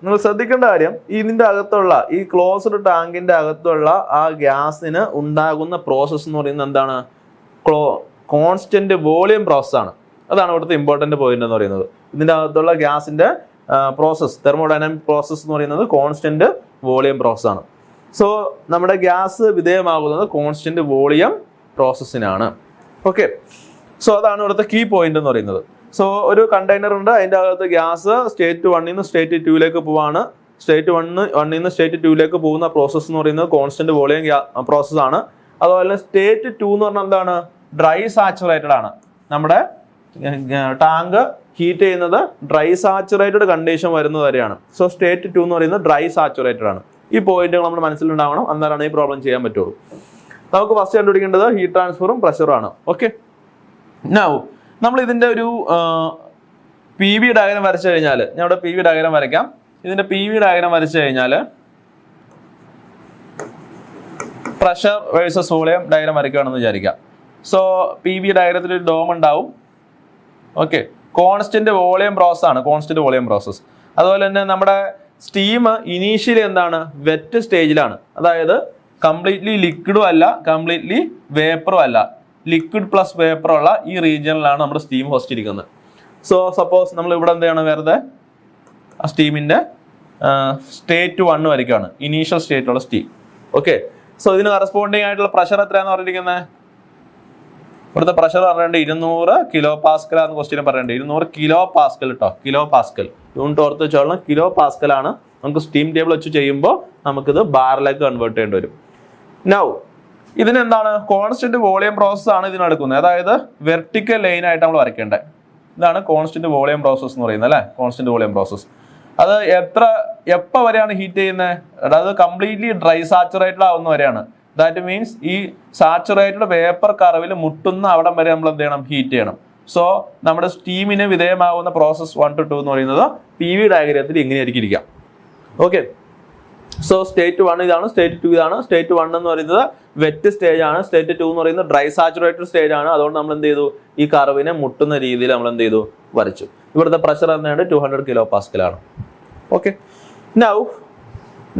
നിങ്ങൾ ശ്രദ്ധിക്കേണ്ട കാര്യം, ഇതിന്റെ അകത്തുള്ള ഈ ക്ലോസ്ഡ് ടാങ്കിന്റെ അകത്തുള്ള ആ ഗ്യാസിന് ഉണ്ടാകുന്ന പ്രോസസ്സ് എന്ന് പറയുന്നത് എന്താണ്? കോൺസ്റ്റന്റ് വോളിയം പ്രോസസ് ആണ്. അതാണ് ഇവിടുത്തെ ഇമ്പോർട്ടന്റ് പോയിന്റ് എന്ന് പറയുന്നത്. ഇതിന്റെ അകത്തുള്ള ഗ്യാസിന്റെ പ്രോസസ്, തെർമോഡൈനാമിക് പ്രോസസ് എന്ന് പറയുന്നത് കോൺസ്റ്റന്റ് വോളിയം പ്രോസസ് ആണ്. സോ നമ്മുടെ ഗ്യാസ് വിധേയമാകുന്നത് കോൺസ്റ്റന്റ് വോളിയം പ്രോസസ്സിനാണ്. ഓക്കെ, സോ അതാണ് ഇവിടുത്തെ കീ പോയിന്റ് എന്ന് പറയുന്നത്. സോ ഒരു കണ്ടെയ്നർ ഉണ്ട്, അതിൻ്റെ അകത്ത് ഗ്യാസ് സ്റ്റേറ്റ് 1 നിന്ന് സ്റ്റേറ്റ് 2ലേക്ക് പോവാണ്. സ്റ്റേറ്റ് 1 നിന്ന് സ്റ്റേറ്റ് 2ലേക്ക് പോകുന്ന പ്രോസസ്സ് എന്ന് പറയുന്നത് കോൺസ്റ്റന്റ് വോളിയം പ്രോസസ്സാണ്. അതുപോലെ സ്റ്റേറ്റ് 2 എന്ന് പറഞ്ഞാൽ എന്താണ്? ഡ്രൈ സാച്ചുറേറ്റഡ് ആണ്. നമ്മുടെ ടാങ്ക് ഹീറ്റ് ചെയ്യുന്നത് ഡ്രൈ സാച്ചുറേറ്റഡ് കണ്ടീഷൻ വരുന്നത് വരെയാണ്. സോ സ്റ്റേറ്റ് 2 എന്ന് പറയുന്നത് ഡ്രൈ സാച്ചുറേറ്റഡ് ആണ്. ഈ പോയിന്റുകൾ നമ്മുടെ മനസ്സിലുണ്ടാവണം, എന്നാലാണ് ഈ പ്രോബ്ലം ചെയ്യാൻ പറ്റുള്ളൂ. നമുക്ക് ഫസ്റ്റ് കണ്ടുപിടിക്കേണ്ടത് ഹീറ്റ് ട്രാൻസ്ഫറും പ്രഷറും ആണ്. ഓക്കെ, നൗ നമ്മൾ ഇതിന്റെ ഒരു PV ഡയഗ്രം വരച്ചു കഴിഞ്ഞാൽ, ഞാൻ ഇവിടെ PV ഡയഗ്രം വരയ്ക്കാം. ഇതിന്റെ PV ഡയഗ്രം വരച്ചു കഴിഞ്ഞാൽ പ്രഷർ വേഴ്സസ് വോളിയം ഡയഗ്രം വരയ്ക്കുകയാണെന്ന് വിചാരിക്കാം. സോ PV ഡയഗ്രത്തിൽ ഒരു ഡോം ഉണ്ടാവും. ഓക്കെ, കോൺസ്റ്റന്റ് വോളിയം പ്രോസസ് ആണ്, കോൺസ്റ്റന്റ് വോളിയം പ്രോസസ്. അതുപോലെ തന്നെ നമ്മുടെ സ്റ്റീം ഇനീഷ്യലി എന്താണ്? വെറ്റ് സ്റ്റേജിലാണ്. അതായത് കംപ്ലീറ്റ്ലി ലിക്വിഡും അല്ല, കംപ്ലീറ്റ്ലി വേപ്പറും അല്ല, ലിക്വിഡ് പ്ലസ് വേപ്പർ ഉള്ള ഈ റീജിയനിലാണ് നമ്മുടെ സ്റ്റീം ഹോസ്റ്റ് ഇരിക്കുന്നത്. സോ സപ്പോസ് നമ്മൾ ഇവിടെ എന്ത് ചെയ്യണം? വെറുതെ ആ സ്റ്റീമിന്റെ സ്റ്റേറ്റ് 1 വരയ്ക്കാണ്, ഇനീഷ്യൽ സ്റ്റേറ്റുള്ള സ്റ്റീം. ഓക്കെ, സോ ഇതിന് കറസ്പോണ്ടിങ് ആയിട്ടുള്ള പ്രഷർ എത്രയാണെന്ന് പറഞ്ഞിരിക്കുന്നത്? ഇവിടുത്തെ പ്രഷർ പറഞ്ഞിട്ടുണ്ട് 200 കിലോ പാസ്കൽ ആണെന്ന് ക്വസ്റ്റ്യൻ പറഞ്ഞിട്ടുണ്ട്. 200 കിലോ പാസ്കൽ കേട്ടോ, കിലോ പാസ്കൽ. യൂണിറ്റ് ഓർത്ത് വെച്ചോളണം, കിലോ പാസ്കൽ ആണ്. നമുക്ക് സ്റ്റീം ടേബിൾ വെച്ച് ചെയ്യുമ്പോൾ നമുക്കിത് ബാറിലേക്ക് കൺവേർട്ട് ചെയ്യേണ്ടി വരും. നൗ ഇതിനെന്താണ്? കോൺസ്റ്റന്റ് വോളിയം പ്രോസസ് ആണ് ഇതിന് നടക്കുന്നത്. അതായത് വെർട്ടിക്കൽ ലൈൻ ആയിട്ട് നമ്മൾ വരയ്ക്കേണ്ടത്. ഇതാണ് കോൺസ്റ്റന്റ് വോളിയം പ്രോസസ് എന്ന് പറയുന്നത്, അല്ലേ? Constant volume process. അത് എപ്പോൾ വരെയാണ് ഹീറ്റ് ചെയ്യുന്നത്? അതായത് കംപ്ലീറ്റ്ലി ഡ്രൈ സാച്ചുറേറ്റഡ് ആവുന്ന വരെയാണ്. ദാറ്റ് മീൻസ് ഈ സാച്ചുറേറ്റഡ് വേപ്പർ കർവിൽ മുട്ടുന്ന അവിടം വരെ നമ്മൾ എന്ത് ചെയ്യണം? ഹീറ്റ് ചെയ്യണം. സോ നമ്മുടെ സ്റ്റീമിന് വിധേയമാകുന്ന പ്രോസസ് 1 to 2 എന്ന് പറയുന്നത് PV ഡയഗ്രത്തിൽ ഇങ്ങനെയായിരിക്കും ഇരിക്കാം. ഓക്കെ, സോ സ്റ്റേറ്റ് 1 ഇതാണ്, സ്റ്റേറ്റ് 2 ഇതാണ്. സ്റ്റേറ്റ് 1 എന്ന് പറയുന്നത് വെറ്റ് സ്റ്റേജ് ആണ്, സ്റ്റേറ്റ് 2 എന്ന് പറയുന്നത് ഡ്രൈ സാച്ചുറേറ്റഡ് സ്റ്റേജ് ആണ്. അതുകൊണ്ട് നമ്മൾ എന്ത് ചെയ്തു? ഈ കർവിനെ മുട്ടുന്ന രീതിയിൽ നമ്മൾ എന്ത് ചെയ്തു? വരച്ചു. ഇവിടുത്തെ പ്രഷർ എന്താണ്? 200 കിലോ പാസ്കൽ ആണ്. ഓക്കെ,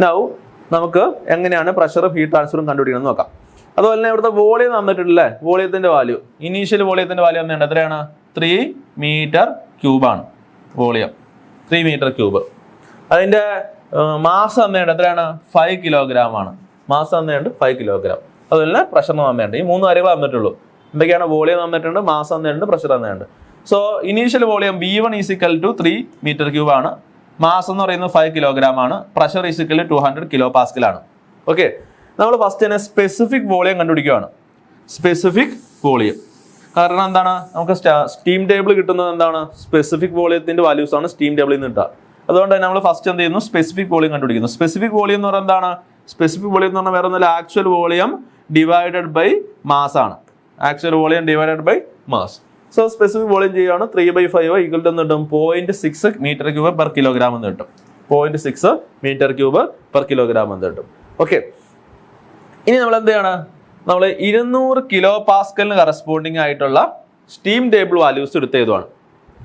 നൗ നമുക്ക് എങ്ങനെയാണ് പ്രഷറും ഹീറ്റ് ട്രാൻസ്ഫറും കണ്ടുപിടിക്കണം നോക്കാം. അതുപോലെ തന്നെ ഇവിടുത്തെ വോളിയം തന്നിട്ടുണ്ടല്ലേ? വോളിയത്തിന്റെ വാല്യൂ, ഇനീഷ്യൽ വോളിയത്തിന്റെ വാല്യൂ എന്താണ്? എത്രയാണ്? 3 മീറ്റർ ക്യൂബ് ആണ് വോളിയം, 3 മീറ്റർ ക്യൂബ്. അതിന്റെ മാസ് തന്നേണ്ട എത്രയാണ്? 5 കിലോഗ്രാം ആണ്. മാസ് തന്നേണ്ട 5 കിലോഗ്രാം. അതുപോലെ തന്നെ പ്രഷർ തന്നേണ്ട. ഈ 3 കാര്യങ്ങൾ തന്നിട്ടുള്ളൂ. എന്തൊക്കെയാണ്? വോളിയം തന്നിട്ടുണ്ട്, മാസ് തന്നേണ്ട, പ്രഷർ തന്നേണ്ട. So initial volume V1 = 3 metre cube ആണ്. മാസ് എന്ന് പറയുന്നത് 5 കിലോഗ്രാം ആണ്. പ്രഷർ = 200 കിലോ പാസ്കൽ ആണ്. ഓക്കെ, നമ്മൾ ഫസ്റ്റ് തന്നെ സ്പെസിഫിക് വോളിയം കണ്ടുപിടിക്കുകയാണ്. സ്പെസിഫിക് വോളിയം കാരണം എന്താണ്? നമുക്ക് സ്റ്റീം ടേബിൾ കിട്ടുന്നത് എന്താണ്? സ്പെസിഫിക് വോളിയത്തിന്റെ വാല്യൂസ് ആണ് സ്റ്റീം ടേബിളിൽ നിന്ന് കിട്ടുക. അതുകൊണ്ട് നമ്മൾ ഫസ്റ്റ് എന്ത് ചെയ്യുന്നു? സ്പെസിഫിക് വോളിയം കണ്ടുപിടിക്കുന്നു. സ്പെസിഫിക് വോളിയം എന്ന് പറഞ്ഞാൽ എന്താണ്? സ്പെസിഫിക് വോളിയം എന്ന് പറഞ്ഞാൽ വേറെ ഒന്നുമില്ല, actual volume divided by mass ആണ്. Actual volume divided by mass. So specific volume ചെയ്യുകയാണ് 3/5 ഈക്വൽ ടു കിട്ടും 0.6 മീറ്റർ ക്യൂബ് പെർ കിലോഗ്രാം എന്ന് കിട്ടും. 0.6 മീറ്റർ ക്യൂബ് പെർ കിലോഗ്രാം എന്ന് കിട്ടും. ഓക്കെ, ഇനി നമ്മൾ എന്ത് ചെയ്യണം? നമ്മൾ 200 കിലോ പാസ്കലിന് കറസ്പോണ്ടിങ് ആയിട്ടുള്ള സ്റ്റീം ടേബിൾ വാല്യൂസ് എടുത്ത് എഴുതുവാണ്.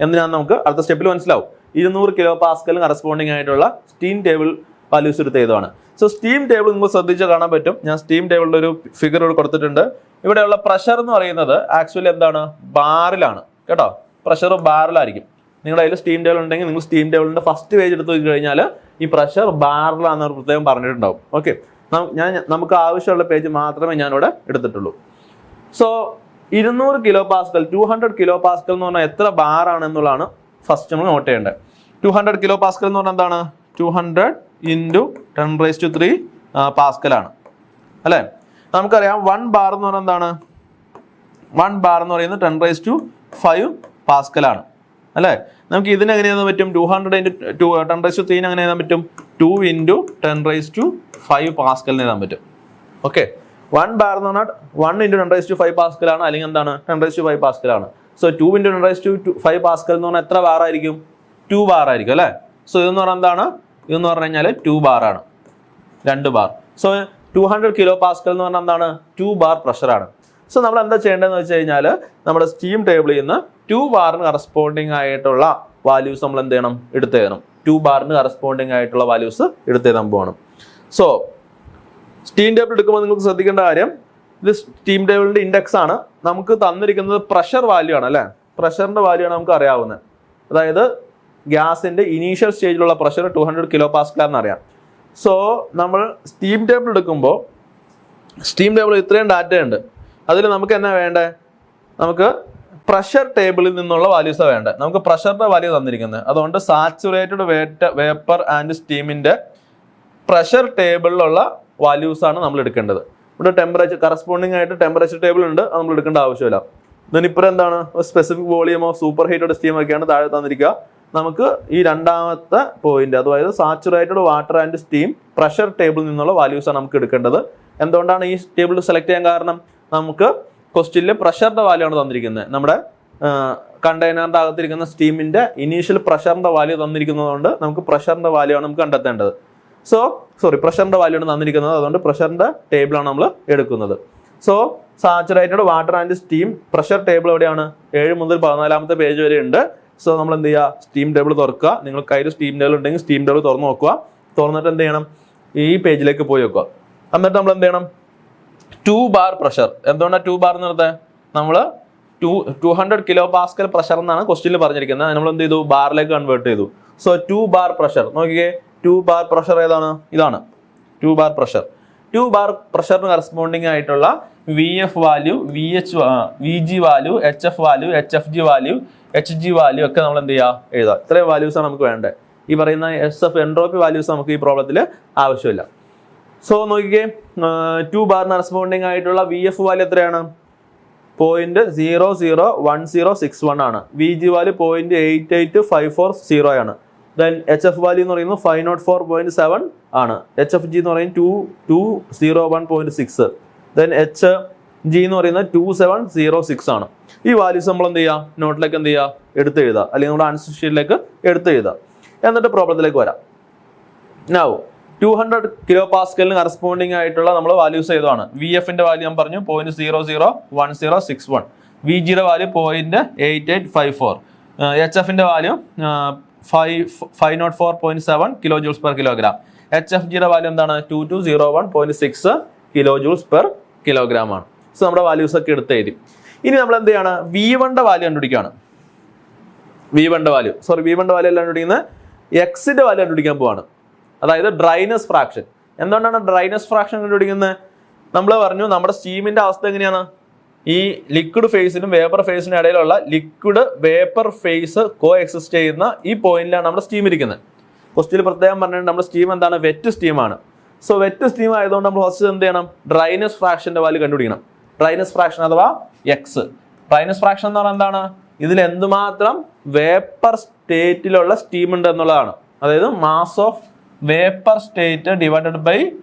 എന്തിനാന്ന് നമുക്ക് അടുത്ത സ്റ്റെപ്പിൽ മനസ്സിലാവും. 200 കിലോ പാസ്കലിന് കറസ്പോണ്ടിങ് ആയിട്ടുള്ള സ്റ്റീം ടേബിൾ വാല്യൂസ് എടുത്ത് എഴുതുവാണ്. സോ സ്റ്റീം ടേബിൾ നിങ്ങൾ ശ്രദ്ധിച്ച് കാണാൻ പറ്റും. ഞാൻ സ്റ്റീം ടേബിളിന്റെ ഒരു ഫിഗർ ഇവിടെ കൊടുത്തിട്ടുണ്ട്. ഇവിടെയുള്ള പ്രഷർ എന്ന് പറയുന്നത് ആക്ച്വലി എന്താണ്? ബാറിലാണ് കേട്ടോ. പ്രഷർ ബാറിലായിരിക്കും. നിങ്ങളുടെ കയ്യിൽ സ്റ്റീം ടേബിൾ ഉണ്ടെങ്കിൽ നിങ്ങൾ സ്റ്റീം ടേബിളിന്റെ ഫസ്റ്റ് പേജ് എടുത്ത് നോക്കി കഴിഞ്ഞാൽ ഈ പ്രഷർ ബാറിലാണെന്ന് പ്രത്യേകം പറഞ്ഞിട്ടുണ്ടാവും. ഓക്കെ, നമുക്ക് ആവശ്യമുള്ള പേജ് മാത്രമേ ഞാനിവിടെ എടുത്തിട്ടുള്ളൂ. So 200 kilo Pascal, 200 kilo Pascal എന്ന് പറഞ്ഞാൽ എത്ര ബാർ ആണ് എന്നുള്ളതാണ് ഫസ്റ്റ് നമ്മൾ നോട്ട് ചെയ്യേണ്ടത്. 200 കിലോ പാസ്കൽ എന്ന് പറഞ്ഞാൽ എന്താണ്? 200 × 10⁻³ പാസ്കൽ ആണ്. അല്ലേ? നമുക്കറിയാം 1 ബാർ എന്ന് പറയുന്നത് എന്താണ്? 1 ബാർ എന്ന് പറയുന്നത് 10⁵5 പാസ്കലാണ് അല്ലേ? നമുക്ക് ഇതിന് എങ്ങനെ എഴുതാൻ പറ്റും? 200 × 10⁻³ എങ്ങനെ എഴുതാൻ പറ്റും? 2 × 10⁵5 പാസ്കലിന് എഴുതാൻ പറ്റും. ഓക്കെ, 1 ബാർ എന്ന് പറഞ്ഞാൽ 1 × 10⁵5 പാസ്കലാണ്, അല്ലെങ്കിൽ എന്താണ് 10⁵5 പാസ്കലാണ്. സോ 2 × 10⁵5 പാസ്കൽ എന്ന് പറഞ്ഞാൽ എത്ര ബാർ ആയിരിക്കും? 2 ബാർ ആയിരിക്കും അല്ലേ? സോ ഇതെന്ന് പറഞ്ഞാൽ എന്താണ്? ഇതെന്ന് പറഞ്ഞു കഴിഞ്ഞാൽ 2 ബാറാണ്, 2 ബാർ. സോ 200 കിലോ പാസ്കൽ എന്ന് പറഞ്ഞാൽ എന്താണ്? 2 ബാർ പ്രഷറാണ്. സോ നമ്മൾ എന്താ ചെയ്യേണ്ടതെന്ന് വെച്ച് കഴിഞ്ഞാൽ നമ്മുടെ സ്റ്റീം ടേബിളിൽ നിന്ന് 2 ബാറിന് കറസ്പോണ്ടിങ് ആയിട്ടുള്ള വാല്യൂസ് നമ്മൾ എന്ത് ചെയ്യണം? എടുത്തെഴുതണം. 2 ബാറിന് കറസ്പോണ്ടിങ് ആയിട്ടുള്ള വാല്യൂസ് എടുത്തെഴുതാൻ പോകണം. സോ സ്റ്റീം ടേബിൾ എടുക്കുമ്പോൾ നിങ്ങൾക്ക് ശ്രദ്ധിക്കേണ്ട കാര്യം, ഇത് സ്റ്റീം ടേബിളിന്റെ ഇൻഡെക്സ് ആണ്. നമുക്ക് തന്നിരിക്കുന്നത് പ്രഷർ വാല്യൂ ആണ് അല്ലേ? പ്രഷറിന്റെ വാല്യൂ ആണ് നമുക്ക് അറിയാവുന്നത്. അതായത് ഗ്യാസിന്റെ ഇനീഷ്യൽ സ്റ്റേജിലുള്ള പ്രഷർ 200 കിലോ പാസ്കൽ ആണെന്ന് അറിയാം. സോ നമ്മൾ സ്റ്റീം ടേബിൾ എടുക്കുമ്പോൾ സ്റ്റീം ടേബിൾ ഇത്രയും ഡാറ്റ ഉണ്ട്. അതിൽ നമുക്ക് എന്നാ വേണ്ടേ? നമുക്ക് പ്രഷർ ടേബിളിൽ നിന്നുള്ള വാല്യൂസാണ് വേണ്ടത്. നമുക്ക് പ്രഷറിന്റെ വാല്യൂ തന്നിരിക്കുന്നത്, അതുകൊണ്ട് സാച്ചുറേറ്റഡ് വേപ്പർ ആൻഡ് സ്റ്റീമിന്റെ പ്രഷർ ടേബിളിലുള്ള വാല്യൂസ് ആണ് നമ്മൾ എടുക്കേണ്ടത്. ഇവിടെ ടെമ്പറേച്ചർ കറസ്പോണ്ടിങ് ആയിട്ട് ടെമ്പറേച്ചർ ടേബിൾ ഉണ്ട്, അത് നമ്മൾ എടുക്കേണ്ട ആവശ്യമില്ല. ഇതിനിപ്പുറം എന്താണ്? Specific volume of super heated steam ഒക്കെയാണ് താഴെ തന്നിരിക്കുക. നമുക്ക് ഈ രണ്ടാമത്തെ പോയിന്റ്, അതായത് saturated water and steam pressure ടേബിളിൽ നിന്നുള്ള വാല്യൂസ് ആണ് നമുക്ക് എടുക്കേണ്ടത്. എന്തുകൊണ്ടാണ് ഈ ടേബിൾ സെലക്ട് ചെയ്യാൻ കാരണം? നമുക്ക് ക്വസ്റ്റ്യനിൽ പ്രഷറിന്റെ വാല്യൂ ആണ് തന്നിരിക്കുന്നത്. നമ്മുടെ കണ്ടെയ്നറിന്റെ അകത്തിരിക്കുന്ന സ്റ്റീമിന്റെ ഇനീഷ്യൽ പ്രഷറിന്റെ വാല്യൂ തന്നിരിക്കുന്നതുകൊണ്ട് നമുക്ക് പ്രഷറിന്റെ വാല്യൂ ആണ് നമുക്ക് കണ്ടെത്തേണ്ടത്. പ്രഷറിന്റെ വാല്യൂ ആണ് തന്നിരിക്കുന്നത്, അതുകൊണ്ട് പ്രഷറിന്റെ ടേബിളാണ് നമ്മൾ എടുക്കുന്നത്. So saturated water and steam pressure table എവിടെയാണ്? 7 മുതൽ 14 പേജ് വരെ ഉണ്ട്. സോ നമ്മൾ എന്ത് ചെയ്യുക? സ്റ്റീം ടേബിൾ തുറക്കുക. നിങ്ങൾ കയ്യിൽ സ്റ്റീം ടേബിൾ ഉണ്ടെങ്കിൽ സ്റ്റീം ടേബിൾ തുറന്ന് നോക്കുക. തുറന്നിട്ട് എന്ത് ചെയ്യണം? ഈ പേജിലേക്ക് പോയി വെക്കുക. എന്നിട്ട് നമ്മൾ എന്ത് ചെയ്യണം? 2 ബാർ പ്രഷർ. എന്തുകൊണ്ടാണ് 2 ബാർ എന്ന് പറഞ്ഞത്? നമ്മൾ 200 കിലോ പാസ്കൽ പ്രഷർ എന്നാണ് ക്വസ്റ്റ്യനിൽ പറഞ്ഞിരിക്കുന്നത്. നമ്മൾ എന്ത് ചെയ്തു? ബാറിലേക്ക് കൺവേർട്ട് ചെയ്തു. സോ 2 ബാർ പ്രഷർ നോക്കിയേ. 2 ബാർ പ്രഷർ ഏതാണ്? ഇതാണ് 2 ബാർ പ്രഷർ. 2 ബാർ പ്രഷറിന് കറസ്പോണ്ടിങ് ആയിട്ടുള്ള VF value, VG value, HF value, HFG value, HG value ഒക്കെ നമ്മൾ എന്ത് ചെയ്യുക? എഴുതാം. ഇത്രയും വാല്യൂസാണ് നമുക്ക് വേണ്ടത്. ഈ പറയുന്ന SF എൻട്രോപ്പി വാല്യൂസ് നമുക്ക് ഈ പ്രോബ്ലത്തിൽ ആവശ്യമില്ല. സോ നോക്കിക്കേ, 2 ബാറിന് കറസ്പോണ്ടിങ് ആയിട്ടുള്ള VF വാല്യൂ എത്രയാണ്? 0.001061 ആണ്. VG വാല്യൂ 0.88540 ആണ്. ദെൻ HF വാല്യൂ എന്ന് പറയുന്നത് 504.7 ആണ്. HFG എന്ന് പറയുന്നത് 201.6. ദെൻ HG എന്ന് പറയുന്നത് 2706 ആണ്. ഈ വാല്യൂസ് നമ്മൾ എന്ത് ചെയ്യുക? നോട്ടിലേക്ക് എന്ത് ചെയ്യുക? എടുത്ത് എഴുതുക, അല്ലെങ്കിൽ നമ്മുടെ ആൻസർ ഷീറ്റിലേക്ക് എടുത്ത് എഴുതുക. എന്നിട്ട് പ്രോബ്ലത്തിലേക്ക് വരാം. നൗ 200 കിലോ പാസ്കലിന് കറസ്പോണ്ടിങ് ആയിട്ടുള്ള നമ്മൾ വാല്യൂസ് ഏതാണ്? VFന്റെ വാല്യൂ ഞാൻ പറഞ്ഞു 0.001061, VGയുടെ വാല്യൂ 0.8854, HFന്റെ value 504.7 kilo joules per kilogram. HFGയുടെ വാല്യൂ എന്താണ്? 2201.6 കിലോ ജൂൾസ് പെർ കിലോഗ്രാം ആണ്. സോ നമ്മുടെ വാല്യൂസ് ഒക്കെ എടുത്ത് എഴുതി. ഇനി നമ്മൾ എന്ത് ചെയ്യാണ്? V1ന്റെ വാല്യൂ കണ്ടുപിടിക്കുകയാണ്. V1ന്റെ വാല്യൂ എല്ലാം കണ്ടുപിടിക്കുന്നത് Xന്റെ വാല്യൂ കണ്ടുപിടിക്കാൻ പോവാണ്. അതായത് ഡ്രൈനെസ് ഫ്രാക്ഷൻ. എന്തുകൊണ്ടാണ് ഡ്രൈനെസ് ഫ്രാക്ഷൻ കണ്ടുപിടിക്കുന്നത്? നമ്മൾ പറഞ്ഞു നമ്മുടെ സ്റ്റീമിന്റെ അവസ്ഥ എങ്ങനെയാണ്? ഈ ലിക്വിഡ് ഫേസിനും വേപ്പർ ഫേസിനും ഇടയിലുള്ള ലിക്വിഡ് വേപ്പർ ഫേസ് കോ എക്സിസ്റ്റ് ചെയ്യുന്ന ഈ പോയിന്റിലാണ് നമ്മുടെ സ്റ്റീം ഇരിക്കുന്നത്. ക്വസ്റ്റ്യനിൽ പ്രത്യേകം പറഞ്ഞിട്ടുണ്ട് നമ്മുടെ സ്റ്റീം എന്താണ്? വെറ്റ് സ്റ്റീമാണ്. സോ വെറ്റ് സ്റ്റീം ആയതുകൊണ്ട് നമ്മൾ ഫസ്റ്റ് എന്ത് ചെയ്യണം? ഡ്രൈനെസ് ഫ്രാക്ഷന്റെ വാല്യൂ കണ്ടുപിടിക്കണം. ഡ്രൈനെസ് ഫ്രാക്ഷൻ അഥവാ എക്സ്. ഡ്രൈനെസ് ഫ്രാക്ഷൻ എന്ന് പറഞ്ഞാൽ എന്താണ്? ഇതിൽ എന്തുമാത്രം വേപ്പർ സ്റ്റേറ്റിലുള്ള സ്റ്റീം ഉണ്ട് എന്നുള്ളതാണ്. അതായത് mass of vapour state divided by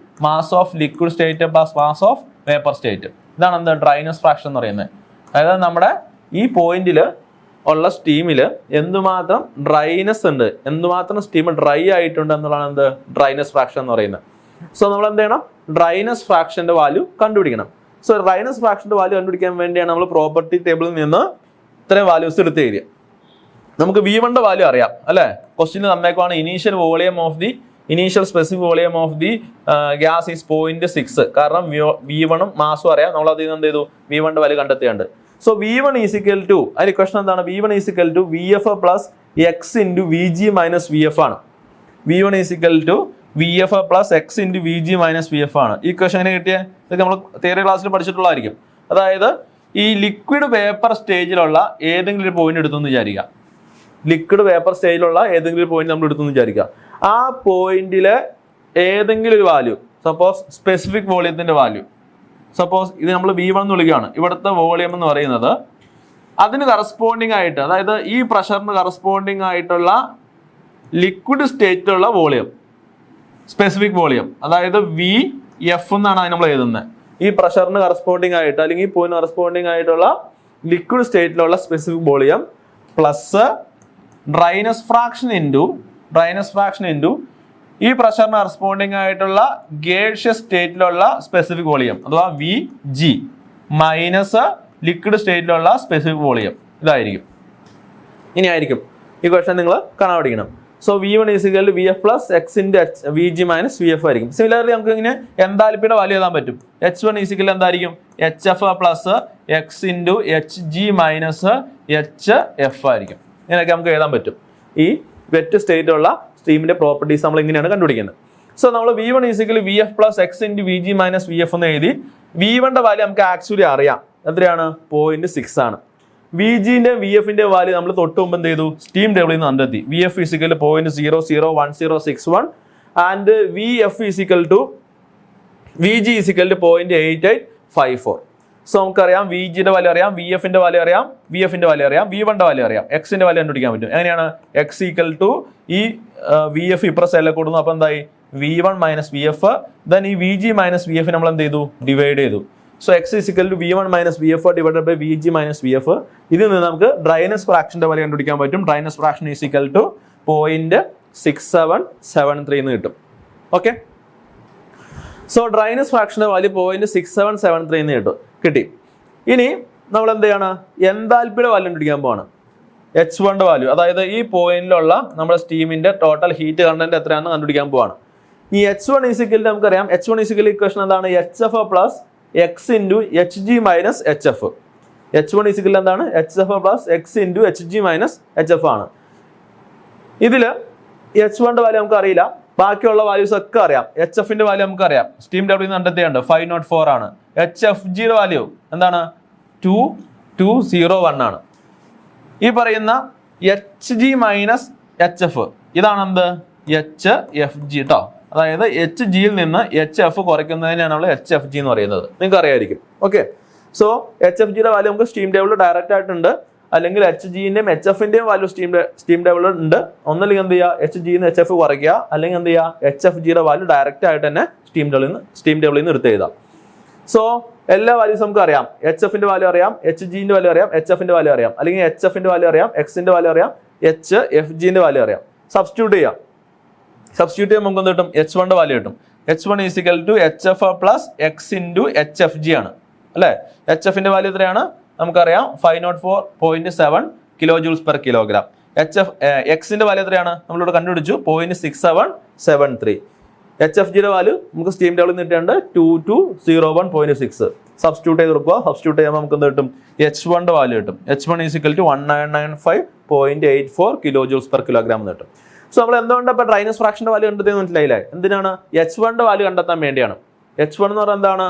mass of liquid state plus mass of vapour state. ഇതാണ് എന്താ ഡ്രൈനെസ് ഫ്രാക്ഷൻ എന്ന് പറയുന്നത്. അതായത് നമ്മുടെ ഈ പോയിന്റിൽ ഉള്ള സ്റ്റീമിൽ എന്തുമാത്രം ഡ്രൈനെസ് ഉണ്ട്, എന്തുമാത്രം സ്റ്റീം ഡ്രൈ ആയിട്ടുണ്ട് എന്നുള്ളതാണ് എന്ത് ഡ്രൈനെസ് ഫ്രാക്ഷൻ എന്ന് പറയുന്നത്. സോ നമ്മൾ എന്ത് ചെയ്യണം? ഡ്രൈനെസ് ഫ്രാക്ഷന്റെ വാല്യൂ കണ്ടുപിടിക്കണം. സോ ഡ്രൈനെസ് ഫ്രാക്ഷന്റെ വാല്യൂ കണ്ടുപിടിക്കാൻ വേണ്ടിയാണ് നമ്മൾ പ്രോപ്പർട്ടി ടേബിളിൽ നിന്ന് ഇത്രയും വാല്യൂസ് എടുത്ത് എഴുതിയ. നമുക്ക് V1ന്റെ വാല്യൂ അറിയാം അല്ലെ? ക്വസ്റ്റ്യൻ തന്നേക്കുവാണ് initial volume of the initial specific volume of the gas is 0.6. കാരണം V1ഉം മാസും അറിയാം. നമ്മൾ അതിൽ നിന്ന് എന്ത് ചെയ്തു? V1ന്റെ വാല്യൂ കണ്ടെത്തിയുണ്ട്. So V1 is equal to, അതിൽ ഇക്വേഷൻ എന്താണ്? V1 is equal to VF plus X into VG minus VF ആണ്. V1 is equal to VF plus X into VG minus VF ആണ്. ഈ ഇക്വേഷൻ എങ്ങനെ കിട്ടിയ? ഇതൊക്കെ നമ്മൾ തിയറി ക്ലാസ്സിൽ പഠിച്ചിട്ടുള്ളതായിരിക്കും. അതായത് ഈ ലിക്വിഡ് വേപ്പർ സ്റ്റേജിലുള്ള ഏതെങ്കിലും ഒരു പോയിന്റ് എടുത്തെന്ന് വിചാരിക്കുക. ലിക്വിഡ് വേപ്പർ സ്റ്റേജിലുള്ള ഏതെങ്കിലും ഒരു പോയിന്റ് നമ്മൾ എടുത്തെന്ന് വിചാരിക്കുക. ആ പോയിന്റിലെ ഏതെങ്കിലും ഒരു വാല്യൂ, സപ്പോസ് സ്പെസിഫിക് വോളിയത്തിന്റെ വാല്യൂ, സപ്പോസ് ഇത് നമ്മൾ V1 എന്ന് വിളിക്കുകയാണ്. ഇവിടുത്തെ വോളിയം എന്ന് പറയുന്നത് അതിന് കറസ്പോണ്ടിങ് ആയിട്ട്, അതായത് ഈ പ്രഷറിന് കറസ്പോണ്ടിങ് ആയിട്ടുള്ള ലിക്വിഡ് സ്റ്റേറ്റിലുള്ള വോളിയം, സ്പെസിഫിക് വോളിയം, അതായത് VF എന്നാണ് അതിന് നമ്മൾ എഴുതുന്നത്. ഈ പ്രഷറിന് കറസ്പോണ്ടിങ് ആയിട്ട് അല്ലെങ്കിൽ ഈ പോയിന്റ് കറസ്പോണ്ടിങ് ആയിട്ടുള്ള ലിക്വിഡ് സ്റ്റേറ്റിലുള്ള specific volume plus dryness fraction into ഈ പ്രഷറിന് കറസ്പോണ്ടിങ് ആയിട്ടുള്ള ഗേഷ്യസ് സ്റ്റേറ്റിലുള്ള സ്പെസിഫിക് വോളിയം അഥവാ VG മൈനസ് ലിക്വിഡ് സ്റ്റേറ്റിലുള്ള സ്പെസിഫിക് വോളിയം. ഇതായിരിക്കും, ഇനി ആയിരിക്കും ഈ ക്വസ്റ്റൻ നിങ്ങൾ കാണാൻ പഠിക്കണം. So V1 = VF plus X into VG minus VF ആയിരിക്കും. സിമിലർലി നമുക്ക് ഇങ്ങനെ എന്താൽപ്പിയുടെ വാല്യൂ എഴുതാൻ പറ്റും. H1 = എന്തായിരിക്കും? HF plus X into HG minus HF ആയിരിക്കും. ഇങ്ങനെയൊക്കെ നമുക്ക് എഴുതാൻ പറ്റും. ഈ വെറ്റ് സ്റ്റേറ്റ് ഉള്ള സ്റ്റീമിന്റെ പ്രോപ്പർട്ടീസ് നമ്മൾ ഇങ്ങനെയാണ് കണ്ടുപിടിക്കുന്നത്. സോ നമ്മൾ V1 = VF plus X into VG minus VF എന്ന് എഴുതി. V1ന്റെ വാല്യൂ നമുക്ക് ആക്ച്വലി അറിയാം, എത്രയാണ്? 0.6 ആണ്. VGന്റെ VFന്റെ വാല്യൂ നമ്മൾ തൊട്ട് മുമ്പ് എന്ത് ചെയ്തു? സ്റ്റീം ടേബിളിൽ നിന്ന് കണ്ടെത്തി. VF = 0.001061 and VG = 0.8854. സോ നമുക്കറിയാം VGയുടെ വാല്യൂ അറിയാം, VFന്റെ വാല്യൂ അറിയാം, VFന്റെ വാല്യൂ അറിയാം, V1ന്റെ വാല്യൂ അറിയാം, Xന്റെ വാല്യൂ കണ്ടുപിടിക്കാൻ പറ്റും. എങ്ങനെയാണ്? X = ഈ VF ഇപ്പുറ സൈഡിലെ കൊടുക്കുന്നു. അപ്പോൾ എന്തായി? V1 minus VF. ദെൻ ഈ VG minus VF നമ്മൾ എന്ത് ചെയ്തു? ഡിവൈഡ് ചെയ്തു. So X = V1 minus VF divided by VG minus VF. ഇതിൽ നിന്ന് നമുക്ക് ഡ്രൈനസ് ഫ്രാക്ഷന്റെ വാല്യൂ കണ്ടുപിടിക്കാൻ പറ്റും. ഡ്രൈനസ് ഫ്രാക്ഷൻ = 0.6773 എന്ന് കിട്ടും. ഓക്കെ, സോ ഡ്രൈനസ് ഫ്രാക്ഷന്റെ വാല്യൂ 0.6773 എന്ന് കിട്ടി. ഇനി നമ്മൾ എന്ത് ചെയ്യണം? എന്താൽപ്പിയുടെ വാല്യൂ കണ്ടുപിടിക്കാൻ പോവാണ്. H1ന്റെ വാല്യൂ, അതായത് ഈ പോയിന്റിലുള്ള നമ്മുടെ സ്റ്റീമിന്റെ ടോട്ടൽ ഹീറ്റ് കണ്ടന്റ് എത്രയാണെന്ന് കണ്ടുപിടിക്കാൻ പോവാണ്. ഈ H1 = നമുക്കറിയാം, H1 = ഇക്വേഷൻ എന്താണ്? HF plus X into HG minus HF. H1 = എന്താണ്? HF plus X into HG minus HF ആണ്. ഇതില് H1ന്റെ വാല്യൂ നമുക്ക് അറിയില്ല, ബാക്കിയുള്ള വാല്യൂസ് ഒക്കെ അറിയാം. HFന്റെ വാല്യൂ നമുക്ക് അറിയാം, സ്റ്റീം ടേബിളിൽ നിന്ന് കണ്ടെത്തിയുണ്ട്, 504 ആണ്. HFGയുടെ വാല്യൂ എന്താണ്? 2201 ആണ്. ഈ പറയുന്ന HG മൈനസ് HF ഇതാണ് എന്ത്? HFG കേട്ടോ. അതായത് HGയിൽ നിന്ന് HF കുറയ്ക്കുന്നതിനാണ് നമ്മൾ HFG എന്ന് പറയുന്നത്. നിങ്ങൾക്ക് അറിയായിരിക്കും. ഓക്കെ, സോ HFGയുടെ വാല്യൂ നമുക്ക് സ്റ്റീം ടേബിളിൽ ഡയറക്റ്റ് ആയിട്ടുണ്ട്, അല്ലെങ്കിൽ HGന്റെയും HFന്റെയും വാല്യൂ സ്റ്റീം ടേബിളിൽ ഉണ്ട്. ഒന്നല്ലെങ്കിൽ എന്ത് ചെയ്യുക? HGയിൽ നിന്ന് HF കുറയ്ക്കുക, അല്ലെങ്കിൽ എന്ത് ചെയ്യുക? HFGയുടെ വാല്യൂ ഡയറക്റ്റ് ആയിട്ട് തന്നെ സ്റ്റീം ടേബിളിൽ നിന്ന് എടുത്ത് എഴുതാം. സോ എല്ലാ വാല്യൂസ് നമുക്ക് അറിയാം. HFന്റെ വാല്യൂ അറിയാം, HGന്റെ വാല്യൂ അറിയാം, HFന്റെ വാല്യൂ അറിയാം, അല്ലെങ്കിൽ HFന്റെ വാല്യൂ അറിയാം, Xന്റെ വാല്യൂ അറിയാം, HFGന്റെ വാല്യൂ അറിയാം. സബ്സ്റ്റിറ്റ്യൂട്ട് ചെയ്യാം. സബ്സ്റ്റിറ്റ്യൂട്ട് ചെയ്യുമ്പോൾ നമുക്ക് എന്ത് കിട്ടും? H1ന്റെ വാല്യൂ കിട്ടും. H1 = HF plus X into HFG ആണ് അല്ലേ? HFന്റെ വാല്യൂ എത്രയാണ്? നമുക്കറിയാം, 504.7 kJ/kg. Xന്റെ വാല്യൂ എത്രയാണ്? നമ്മളിവിടെ കണ്ടുപിടിച്ചു, 0.6773. HFGയുടെ വാല്യൂ നമുക്ക് സ്റ്റീം ടേബിളിൽ നിന്ന് കിട്ടിയിട്ടുണ്ട്, 2201.6. സബ്സ്റ്റിറ്റ്യൂട്ട് ചെയ്ത് കൊടുക്കുക. സബ്സ്റ്റിറ്റ്യൂട്ട് ചെയ്യുമ്പോൾ നമുക്ക് എന്ത് കിട്ടും? H1ന്റെ വാല്യൂ കിട്ടും. H1 = 1995.84 kJ/kg എന്ന് കിട്ടും. സോ നമ്മൾ എന്തുകൊണ്ട് ഇപ്പോൾ ഡ്രൈനസ് ഫ്രാക്ഷന്റെ വാല്യൂ കണ്ടെത്തിയെന്ന് മനസ്സിലായില്ലേ? എന്തിനാണ്? H1ന്റെ വാല്യൂ കണ്ടെത്താൻ വേണ്ടിയാണ്. H1 എന്ന് പറയുന്നത് എന്താണ്?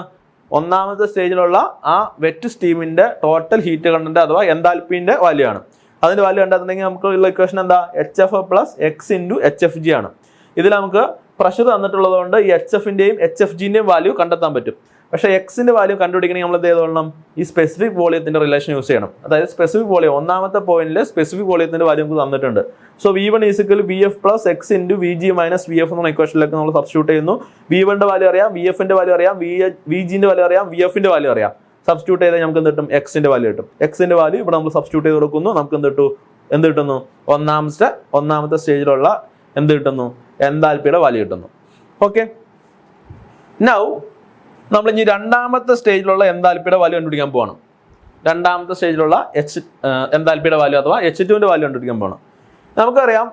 ഒന്നാമത്തെ സ്റ്റേജിലുള്ള ആ വെറ്റ് സ്റ്റീമിന്റെ ടോട്ടൽ ഹീറ്റ് കണ്ടന്റ് അഥവാ എന്താൽപ്പിന്റെ വാല്യൂ ആണ്. അതിന്റെ വാല്യൂ കണ്ടെത്തുന്നെങ്കിൽ നമുക്ക് ഉള്ള ഇക്വേഷൻ എന്താ? HF plus X into HFG ആണ്. ഇതിൽ നമുക്ക് പ്രഷർ തന്നിട്ടുള്ളത് കൊണ്ട് ഈ HFന്റെയും HFGന്റെയും വാല്യൂ കണ്ടെത്താൻ പറ്റും. പക്ഷേ Xന്റെ വാല്യൂ കണ്ടുപിടിക്കണമെങ്കിൽ നമ്മൾ എന്ത് ചെയ്തോളണം? ഈ സ്പെസിഫിക് വോളിയത്തിന്റെ റിലേഷൻ യൂസ് ചെയ്യണം. അതായത് സ്പെസിഫിക് വോളിയം, ഒന്നാമത്തെ പോയിന്റിൽ സ്പെസിഫിക് വോളിയത്തിന്റെ വാല്യൂ നമുക്ക് തന്നിട്ടുണ്ട്. So V1 = VF plus X into VG minus VF എന്ന ഇക്വേഷനിലേക്ക് നമ്മൾ സബ്സ്റ്റിറ്റ്യൂട്ട് ചെയ്യുന്നു. V1ന്റെ വാല്യൂ അറിയാം, VFന്റെ വാല്യൂ അറിയാം, VGന്റെ വാല്യൂ അറിയാം, VFന്റെ വാല്യൂ അറിയാം. സബ്സ്റ്റിറ്റ്യൂട്ട് ചെയ്താൽ നമുക്ക് എന്ത് കിട്ടും? Xന്റെ വാല്യൂ കിട്ടും. Xന്റെ വാല്യൂ ഇവിടെ നമ്മൾ സബ്സ്റ്റിറ്റ്യൂട്ട് ചെയ്ത് കൊടുക്കുന്നു. നമുക്ക് എന്ത് കിട്ടുന്നു? ഒന്നാമത്തെ സ്റ്റേജിലുള്ള എന്ത് കിട്ടുന്നു? എന്താൽപ്പിയുടെ വാല്യൂ കിട്ടുന്നു. ഓക്കെ, നൗ നമ്മൾ ഇനി രണ്ടാമത്തെ സ്റ്റേജിലുള്ള എന്താൽപ്പിയുടെ വാല്യൂ കണ്ടുപിടിക്കാൻ പോകണം. രണ്ടാമത്തെ സ്റ്റേജിലുള്ള എന്താൽപ്പിയുടെ വാല്യൂ അഥവാ H2ന്റെ വാല്യൂ കണ്ടുപിടിക്കാൻ പോകണം. നമുക്കറിയാം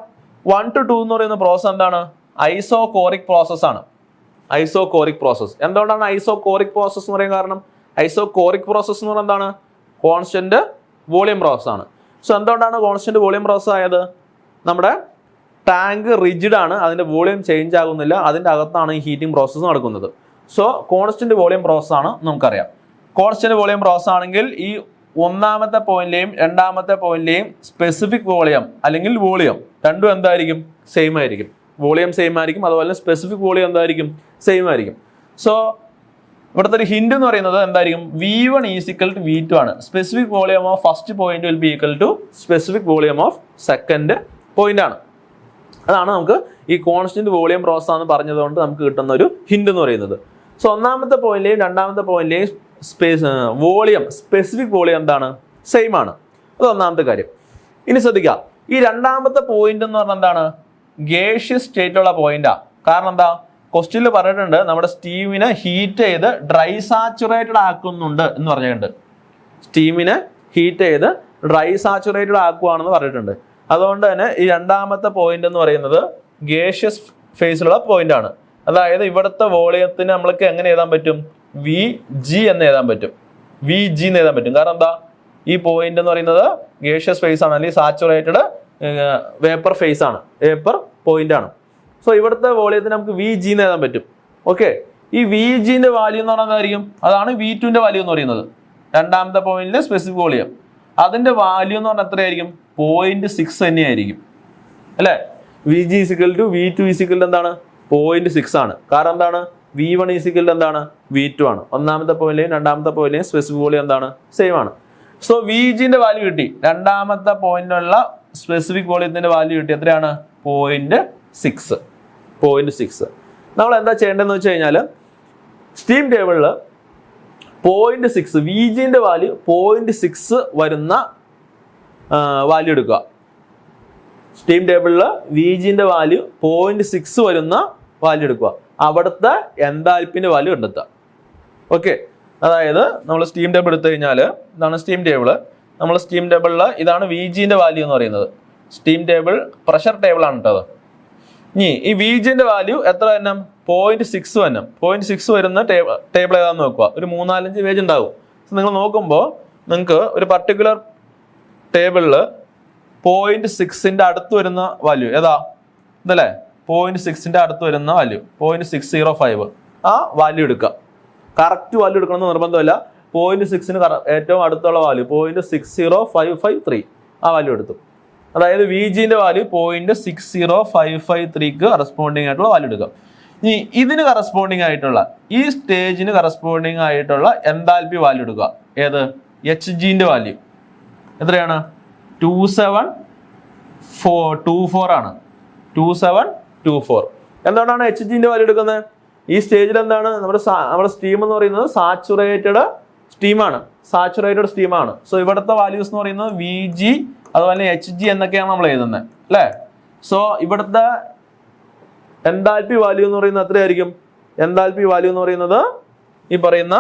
1 to 2 എന്ന് പറയുന്ന പ്രോസസ് എന്താണ്? ഐസോകോറിക് പ്രോസസ് ആണ്. Isochoric process. എന്തുകൊണ്ടാണ് ഐസോകോറിക് പ്രോസസ് എന്ന് പറയാൻ കാരണം? ഐസോകോറിക് പ്രോസസ് എന്ന് പറയുന്നത് എന്താണ്? കോൺസ്റ്റന്റ് വോളിയം പ്രോസസ് ആണ്. സോ എന്തുകൊണ്ടാണ് കോൺസ്റ്റന്റ് വോളിയം പ്രോസസ് ആയത്? നമ്മുടെ ടാങ്ക് റിജിഡ് ആണ്, അതിന്റെ വോളിയം ചേഞ്ച് ആകുന്നില്ല, അതിന്റെ അകത്താണ് ഈ ഹീറ്റിംഗ് പ്രോസസ്സ് നടക്കുന്നത്. സോ കോൺസ്റ്റന്റ് വോളിയം പ്രോസസ് ആണ് നമുക്കറിയാം. കോൺസ്റ്റന്റ് വോളിയം പ്രോസസ് ആണെങ്കിൽ ഈ ഒന്നാമത്തെ പോയിന്റിലെയും രണ്ടാമത്തെ പോയിന്റിലെയും സ്പെസിഫിക് വോളിയം അല്ലെങ്കിൽ വോളിയം രണ്ടും എന്തായിരിക്കും? സെയിം ആയിരിക്കും. വോളിയം സെയിം ആയിരിക്കും, അതുപോലെ സ്പെസിഫിക് വോളിയം എന്തായിരിക്കും? സെയിം ആയിരിക്കും. സോ ഇവിടുത്തെ ഒരു ഹിന്റ് എന്ന് പറയുന്നത് എന്തായിരിക്കും, V1 ഈക്വൽ ടു V2 ആണ്. Specific volume of first point will be equal to specific volume of second point ആണ്. അതാണ് നമുക്ക് ഈ കോൺസ്റ്റന്റ് വോളിയം പ്രോസസ് ആണെന്ന് പറഞ്ഞതുകൊണ്ട് നമുക്ക് കിട്ടുന്ന ഒരു ഹിന്റ് എന്ന് പറയുന്നത്. സോ ഒന്നാമത്തെ പോയിന്റിലെയും രണ്ടാമത്തെ പോയിന്റിലെയും വോളിയം, സ്പെസിഫിക് വോളിയം എന്താണ്, സെയിം ആണ്. അത് ഒന്നാമത്തെ കാര്യം. ഇനി ശ്രദ്ധിക്കുക, ഈ രണ്ടാമത്തെ പോയിന്റ് എന്ന് പറഞ്ഞാൽ എന്താണ്, ഗേഷ്യസ് സ്റ്റേറ്റുള്ള പോയിന്റാ. കാരണം എന്താ, ക്വസ്റ്റ്യനിൽ പറഞ്ഞിട്ടുണ്ട് നമ്മുടെ സ്റ്റീമിനെ ഹീറ്റ് ചെയ്ത് ഡ്രൈ സാച്ചുറേറ്റഡ് ആക്കുന്നുണ്ട് എന്ന് പറഞ്ഞിട്ടുണ്ട്. സ്റ്റീമിനെ ഹീറ്റ് ചെയ്ത് ഡ്രൈ സാച്ചുറേറ്റഡ് ആക്കുവാണെന്ന് പറഞ്ഞിട്ടുണ്ട്. അതുകൊണ്ട് തന്നെ ഈ രണ്ടാമത്തെ പോയിന്റ് എന്ന് പറയുന്നത് ഗേഷ്യസ് ഫേസിലുള്ള പോയിന്റ് ആണ്. അതായത് ഇവിടുത്തെ വോളിയത്തിന് നമ്മൾക്ക് എങ്ങനെ എഴുതാൻ പറ്റും, VG എന്ന് എഴുതാൻ പറ്റും, VG എന്ന് എഴുതാൻ പറ്റും. കാരണം എന്താ, ഈ പോയിന്റ് എന്ന് പറയുന്നത് ഗേഷ്യസ് ഫേസ് ആണ്, അല്ലെങ്കിൽ സാച്ചുറേറ്റഡ് വേപ്പർ ഫേസ് ആണ്, വേപ്പർ പോയിന്റ് ആണ്. സോ ഇവിടുത്തെ വോളിയത്തിന് നമുക്ക് VG എന്ന് എഴുതാൻ പറ്റും. ഓക്കെ, ഈ VGന്റെ വാല്യൂ എന്ന് പറഞ്ഞാൽ എന്തായിരിക്കും, അതാണ് V2ന്റെ വാല്യൂ എന്ന് പറയുന്നത്. രണ്ടാമത്തെ പോയിന്റിലെ സ്പെസിഫിക് വോളിയം, അതിന്റെ വാല്യൂ എന്ന് പറഞ്ഞാൽ എത്രയായിരിക്കും, 0.6 തന്നെയായിരിക്കും അല്ലേ. VG equal to V2 equal to എന്താണ്, 0.6 ആണ്. കാരണം എന്താണ്, V1 ഈക്വൽ ടു എന്താണ്, V2 ആണ്. ഒന്നാമത്തെ പോയിന്റിലെയും രണ്ടാമത്തെ പോയിന്റിലെയും സ്പെസിഫിക് വോളിയം എന്താണ്, സെയിം ആണ്. സോ VGന്റെ വാല്യൂ കിട്ടി, രണ്ടാമത്തെ പോയിന്റിലുള്ള സ്പെസിഫിക് വോളിയത്തിന്റെ വാല്യൂ കിട്ടി, എത്രയാണ്, 0.6. നമ്മൾ എന്താ ചെയ്യേണ്ടതെന്ന് വെച്ച് കഴിഞ്ഞാൽ, സ്റ്റീം ടേബിളിൽ 0.6 VGന്റെ വാല്യൂ 0.6 വരുന്ന വാല്യൂ എടുക്കുക. സ്റ്റീം ടേബിളിൽ VGന്റെ വാല്യൂ 0.6 വരുന്ന വാല്യൂ എടുക്കുക. അവിടുത്തെ എൻതാൽപ്പിന്റെ വാല്യൂ കണ്ടെത്തുക. ഓക്കെ, അതായത് നമ്മൾ സ്റ്റീം ടേബിൾ എടുത്തു കഴിഞ്ഞാൽ ഇതാണ് സ്റ്റീം ടേബിള്. നമ്മൾ സ്റ്റീം ടേബിളിൽ ഇതാണ് VGന്റെ വാല്യൂ എന്ന് പറയുന്നത്. സ്റ്റീം ടേബിൾ പ്രഷർ ടേബിൾ ആണ് കേട്ടത്. ഇനി ഈ VGന്റെ വാല്യൂ എത്ര തന്നെ, 0.6 തന്നെ. 0.6 വരുന്ന ടേബിൾ ഏതാന്ന് നോക്കുക. ഒരു 3-4 പേജ് ഉണ്ടാവും. നിങ്ങൾ നോക്കുമ്പോൾ നിങ്ങൾക്ക് ഒരു പർട്ടിക്കുലർ ടേബിളിൽ 0.6ന്റെ അടുത്ത് വരുന്ന വാല്യൂ ഏതാ, ഇതല്ലേ, 0.6ന്റെ അടുത്ത് വരുന്ന വാല്യൂ 0.605, ആ വാല്യൂ എടുക്കുക. കറക്റ്റ് വാല്യൂ എടുക്കണമെന്ന് നിർബന്ധമില്ല. 0.6ന് ഏറ്റവും അടുത്തുള്ള വാല്യൂ 0.60553, ആ വാല്യൂ എടുത്തു. അതായത് VGന്റെ വാല്യൂ 0.60553ക്ക് കറസ്പോണ്ടിങ് ആയിട്ടുള്ള വാല്യൂ എടുക്കുക. ഇനി ഇതിന് കറസ്പോണ്ടിങ് ആയിട്ടുള്ള, ഈ സ്റ്റേജിന് കറസ്പോണ്ടിങ് ആയിട്ടുള്ള എൻതാൽപ്പി വാല്യൂ എടുക്കുക. ഏത്, HGന്റെ വാല്യൂ എത്രയാണ്, 2724 ആണ്. 2724. എന്തുകൊണ്ടാണ് HGന്റെ വാല്യൂ എടുക്കുന്നത്, ഈ സ്റ്റേജിൽ എന്താണ് നമ്മുടെ സ്റ്റീം എന്ന് പറയുന്നത് സാച്ചുറേറ്റഡ് സ്റ്റീമാണ്. സോ ഇവിടുത്തെ വാല്യൂസ് എന്ന് പറയുന്നത് VG അതുപോലെ HG എന്നൊക്കെയാണ് നമ്മൾ എഴുതുന്നത് അല്ലേ. സോ ഇവിടുത്തെ എൻതാൽപ്പി വാല്യൂ എന്ന് പറയുന്നത് എത്രയായിരിക്കും, എൻതാൽപ്പി വാല്യൂ എന്ന് പറയുന്നത് ഈ പറയുന്ന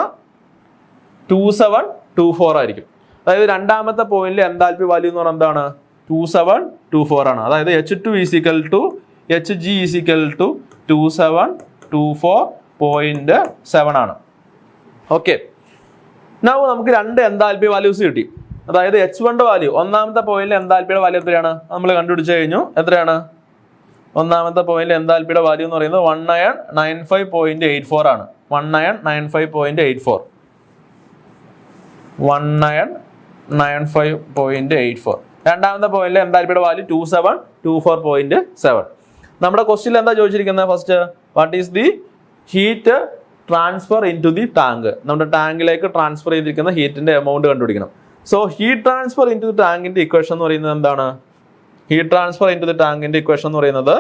2724 ആയിരിക്കും. അതായത് രണ്ടാമത്തെ പോയിന്റിൽ എൻതാൽപ്പി വാല്യൂ എന്ന് പറയുന്നത് എന്താണ്, 2724 ആണ്. അതായത് H2 equal to HG equal to 2724.7 ആണ്. ഓക്കെ, നൗ നമുക്ക് രണ്ട് എൻതാൽപ്പി വാല്യൂസ് കിട്ടി. അതായത് H1ന്റെ വാല്യൂ, ഒന്നാമത്തെ പോയിന്റിൽ എൻതാൽപ്പിയുടെ വാല്യൂ എത്രയാണ് നമ്മൾ കണ്ടുപിടിച്ചു കഴിഞ്ഞു. എത്രയാണ്, ഒന്നാമത്തെ പോയിന്റിൽ എൻതാൽപ്പിയുടെ വാല്യൂ എന്ന് പറയുന്നത് 1995.84 ആണ്. 1995.84. 1995.84. രണ്ടാമത്തെ പോയിന്റിൽ എൻതാൽപ്പിയുടെ വാല്യൂ 2724.7. നമ്മുടെ ക്വസ്റ്റ്യനിൽ എന്താ ചോദിച്ചിരിക്കുന്നത്, first what is the heat transfer into the tank. നമ്മുടെ ടാങ്കിലേക്ക് ട്രാൻസ്ഫർ ചെയ്തിരിക്കുന്ന ഹീറ്റിന്റെ എമൗണ്ട് കണ്ടുപിടിക്കണം. So heat transfer into the ടാങ്കിന്റെ ഇക്വേഷൻ എന്ന് പറയുന്നത് എന്താണ്, heat transfer into the ടാങ്കിന്റെ ഇക്വേഷൻ എന്ന് പറയുന്നത്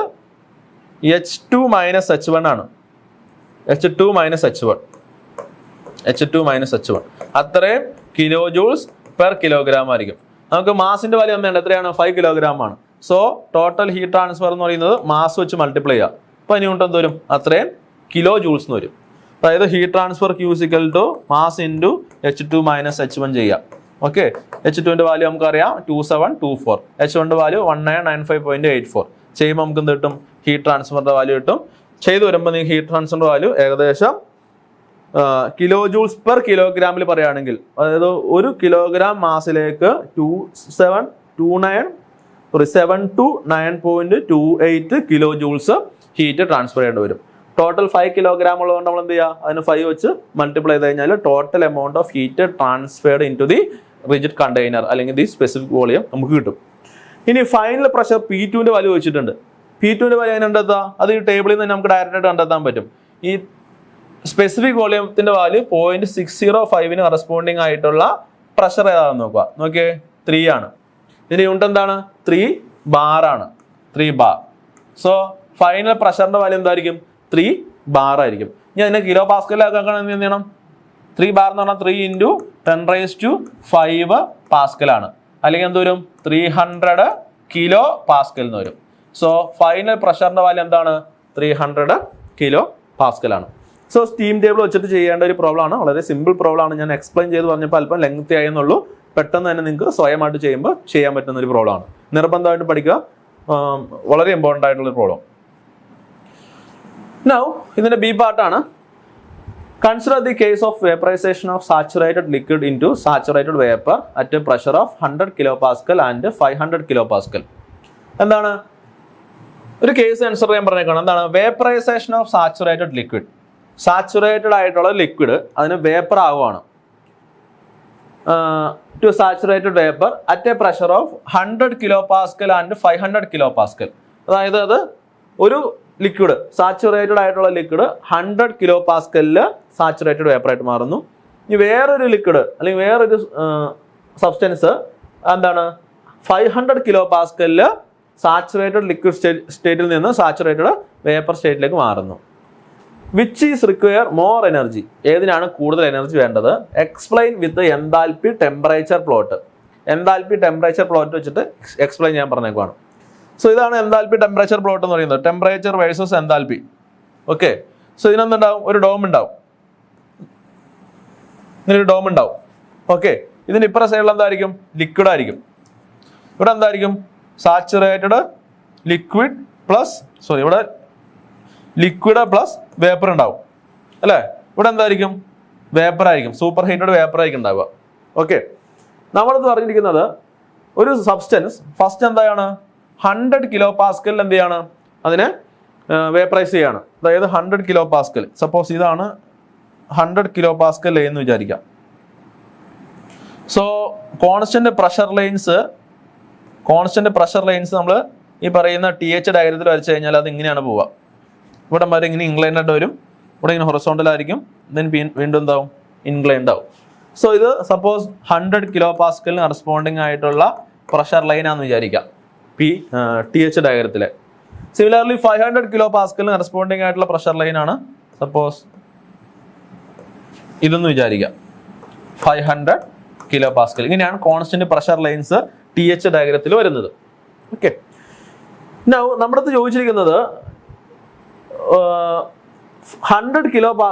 H2 - H1 ആണ്. H2 - H1 അത്രയും കിലോ ജൂൾസ് പെർ കിലോഗ്രാം ആയിരിക്കും. നമുക്ക് മാസിന്റെ വാല്യൂ എന്താണ്, എത്രയാണ്, 5 കിലോഗ്രാം ആണ്. സോ ടോട്ടൽ ഹീറ്റ് ട്രാൻസ്ഫർ എന്ന് പറയുന്നത് മാസ് വെച്ച് മൾട്ടിപ്ലൈ ചെയ്യുക. അപ്പോൾ ന്യൂട്ടൺ എന്ത് വരും, അത്രയും കിലോ ജൂൾസ് എന്ന് വരും. അതായത് heat transfer Q equal to mass into H2 - H1 ചെയ്യാം. ഓക്കെ, H2ന്റെ വാല്യൂ നമുക്കറിയാം 2724, H1ന്റെ വാല്യൂ 1995.84. ചെയ്യുമ്പോൾ നമുക്ക് എന്ത് കിട്ടും, ഹീറ്റ് ട്രാൻസ്ഫറിന്റെ വാല്യൂ കിട്ടും. ചെയ്തു വരുമ്പോൾ നിങ്ങൾക്ക് ഹീറ്റ് ട്രാൻസ്ഫറിന്റെ വാല്യൂ ഏകദേശം കിലോ ജൂൾസ് പെർ കിലോഗ്രാമിൽ പറയുകയാണെങ്കിൽ, അതായത് 1 കിലോഗ്രാം മാസിലേക്ക് 729.28 കിലോ ജൂൾസ് ഹീറ്റ് ട്രാൻസ്ഫർ ചെയ്യേണ്ടി വരും. ടോട്ടൽ 5 കിലോഗ്രാം ഉള്ളതുകൊണ്ട് നമ്മൾ എന്ത് ചെയ്യുക, അതിന് 5 വെച്ച് മൾട്ടിപ്ലൈ ചെയ്ത് കഴിഞ്ഞാൽ total amount of heat transferred into the rigid container അല്ലെങ്കിൽ ദി സ്പെസിഫിക് വോളിയം നമുക്ക് കിട്ടും. ഇനി ഫൈനൽ പ്രഷർ P2ന്റെ വാല്യൂ വെച്ചിട്ടുണ്ട്. P2ന്റെ വാല്യൂ എങ്ങനെ കണ്ടെത്താം, അത് ഈ ടേബിളിൽ നിന്ന് നമുക്ക് ഡയറക്റ്റ് ആയിട്ട് കണ്ടെത്താൻ പറ്റും. ഈ സ്പെസിഫിക് വോളിയത്തിന്റെ വാല്യൂ 0.605 കറസ്പോണ്ടിങ് ആയിട്ടുള്ള പ്രഷർ ഏതാണെന്ന് നോക്കുക. നോക്കിയേ 3 ആണ്. ഇതിന്റെ യൂണിറ്റ് എന്താണ്? 3 ബാർ ആണ്. 3 ബാർ. സോ ഫൈനൽ പ്രഷറിന്റെ വാല്യൂ എന്തായിരിക്കും? 3 ബാർ ആയിരിക്കും. ഇനി അതിനെ കിലോ പാസ്കലാക്കാൻ എന്ത് ചെയ്യണം? 3 ബാർ എന്ന് പറഞ്ഞാൽ 3 × 10⁵ പാസ്കൽ ആണ്. അല്ലെങ്കിൽ എന്ത് വരും? 300 കിലോ പാസ്കൽ എന്ന് വരും. സോ ഫൈനൽ പ്രഷറിന്റെ വാല്യൂ എന്താണ്? 300 കിലോ പാസ്കൽ ആണ്. സോ സ്റ്റീം ടേബിൾ വെച്ചിട്ട് ചെയ്യേണ്ട ഒരു പ്രോബ്ലം ആണ്. വളരെ സിമ്പിൾ പ്രോബ്ലം ആണ്. ഞാൻ എക്സ്പ്ലെയിൻ ചെയ്ത് പറഞ്ഞപ്പോൾ അല്പം ലെങ്തി ആയെന്നുള്ളൂ. പെട്ടെന്ന് തന്നെ നിങ്ങൾക്ക് സ്വയമായിട്ട് ചെയ്യുമ്പോൾ ചെയ്യാൻ പറ്റുന്ന ഒരു പ്രോബ്ലം ആണ്. നിർബന്ധമായിട്ട് പഠിക്കുക. വളരെ ഇമ്പോർട്ടൻ്റ് ആയിട്ടുള്ള പ്രോബ്ലം. നൗ ഇതിന്റെ ബി പാർട്ടാണ്. Consider the case of vaporisation of saturated liquid into saturated vapour at a pressure of 100 kPa and 500 kPa. എന്താണ് ഒരു കേസ് ആൻസർ ചെയ്യാൻ പറഞ്ഞേക്കാണ്? എന്താണ്? Vaporisation of saturated liquid. Saturated ആയിട്ടുള്ള ലിക്വിഡ് അതിന് വേപ്പർ ആവുകയാണ്. To saturated vapour at a pressure of 100 kPa and 500 kPa. അതായത് അത് ഒരു ലിക്വിഡ്, സാച്ചുറേറ്റഡ് ആയിട്ടുള്ള ലിക്വിഡ് 100 kPa സാച്ചുറേറ്റഡ് വേപ്പറായിട്ട് മാറുന്നു. ഇനി വേറൊരു ലിക്വിഡ് അല്ലെങ്കിൽ വേറൊരു സബ്സ്റ്റൻസ് എന്താണ്? 500 kPa സാച്ചുറേറ്റഡ് ലിക്വിഡ് സ്റ്റേറ്റിൽ നിന്ന് സാച്ചുറേറ്റഡ് വേപ്പർ സ്റ്റേറ്റിലേക്ക് മാറുന്നു. Which is require more energy? ഏതിനാണ് കൂടുതൽ എനർജി വേണ്ടത്? Explain with enthalpy temperature plot. Enthalpy temperature plot വെച്ചിട്ട് എക്സ്പ്ലെയിൻ ചെയ്യാൻ പറഞ്ഞേക്കുവാണ്. സോ ഇതാണ് എൻതാൽപ്പി ടെമ്പറേച്ചർ പ്ലോട്ട് എന്ന് പറയുന്നത്. Temperature versus enthalpy. Okay. So ഇതിനെന്തുണ്ടാവും? ഒരു ഡോം ഉണ്ടാവും. ഇങ്ങനൊരു ഡോം ഉണ്ടാവും. ഓക്കെ. ഇതിന് ഇപ്പുറ സൈഡിൽ എന്തായിരിക്കും? ലിക്വിഡ് ആയിരിക്കും. ഇവിടെ എന്തായിരിക്കും? സാച്ചുറേറ്റഡ് ലിക്വിഡ് പ്ലസ് ഇവിടെ ലിക്വിഡ് പ്ലസ് വേപ്പർ ഉണ്ടാവും അല്ലേ? ഇവിടെ എന്തായിരിക്കും? വേപ്പർ ആയിരിക്കും. സൂപ്പർ ഹീറ്റഡ് വേപ്പർ ആയിരിക്കും ഉണ്ടാവുക. ഓക്കെ. നമ്മളിത് പറഞ്ഞിരിക്കുന്നത് ഒരു സബ്സ്റ്റൻസ് ഫസ്റ്റ് എന്താണ്? 100 kPa എന്ത് ചെയ്യാണ്? അതിനെ വേപ്പറൈസ് ചെയ്യാണ്. അതായത് 100 kPa. സപ്പോസ് ഇതാണ് 100 kPa എന്ന് വിചാരിക്കാം. സോ കോൺസ്റ്റന്റ് പ്രഷർ ലൈൻസ് നമ്മൾ ഈ പറയുന്ന TH ഡയഗ്രത്തിൽ വരച്ചു കഴിഞ്ഞാൽ അത് ഇങ്ങനെയാണ് പോവുക. ഇവിടെ വരെ ഇങ്ങനെ ഇൻക്ലൈൻഡ് വരും. ഇവിടെ ഇങ്ങനെ ഹൊറിസോണ്ടൽ ആയിരിക്കും. ദെൻ വീണ്ടും എന്താവും? ഇൻക്ലൈൻഡ് ആവും. സോ ഇത് സപ്പോസ് 100 kPa കറസ്പോണ്ടിങ് ആയിട്ടുള്ള പ്രഷർ ലൈനാന്ന് വിചാരിക്കാം TH ഡയഗ്രത്തിലെ. സിമിലർലി 500 kPa കറസ്പോണ്ടിങ് ആയിട്ടുള്ള പ്രഷർ ലൈനാണ് സപ്പോസ് ഇതെന്ന് വിചാരിക്കാം. 500 kPa. ഇങ്ങനെയാണ് കോൺസ്റ്റന്റ് പ്രഷർ ലൈൻസ് TH ഡയഗ്രത്തിൽ വരുന്നത്. ഓക്കെ. നൗ നമ്മുടെ അടുത്ത് ചോദിച്ചിരിക്കുന്നത് 100 kPa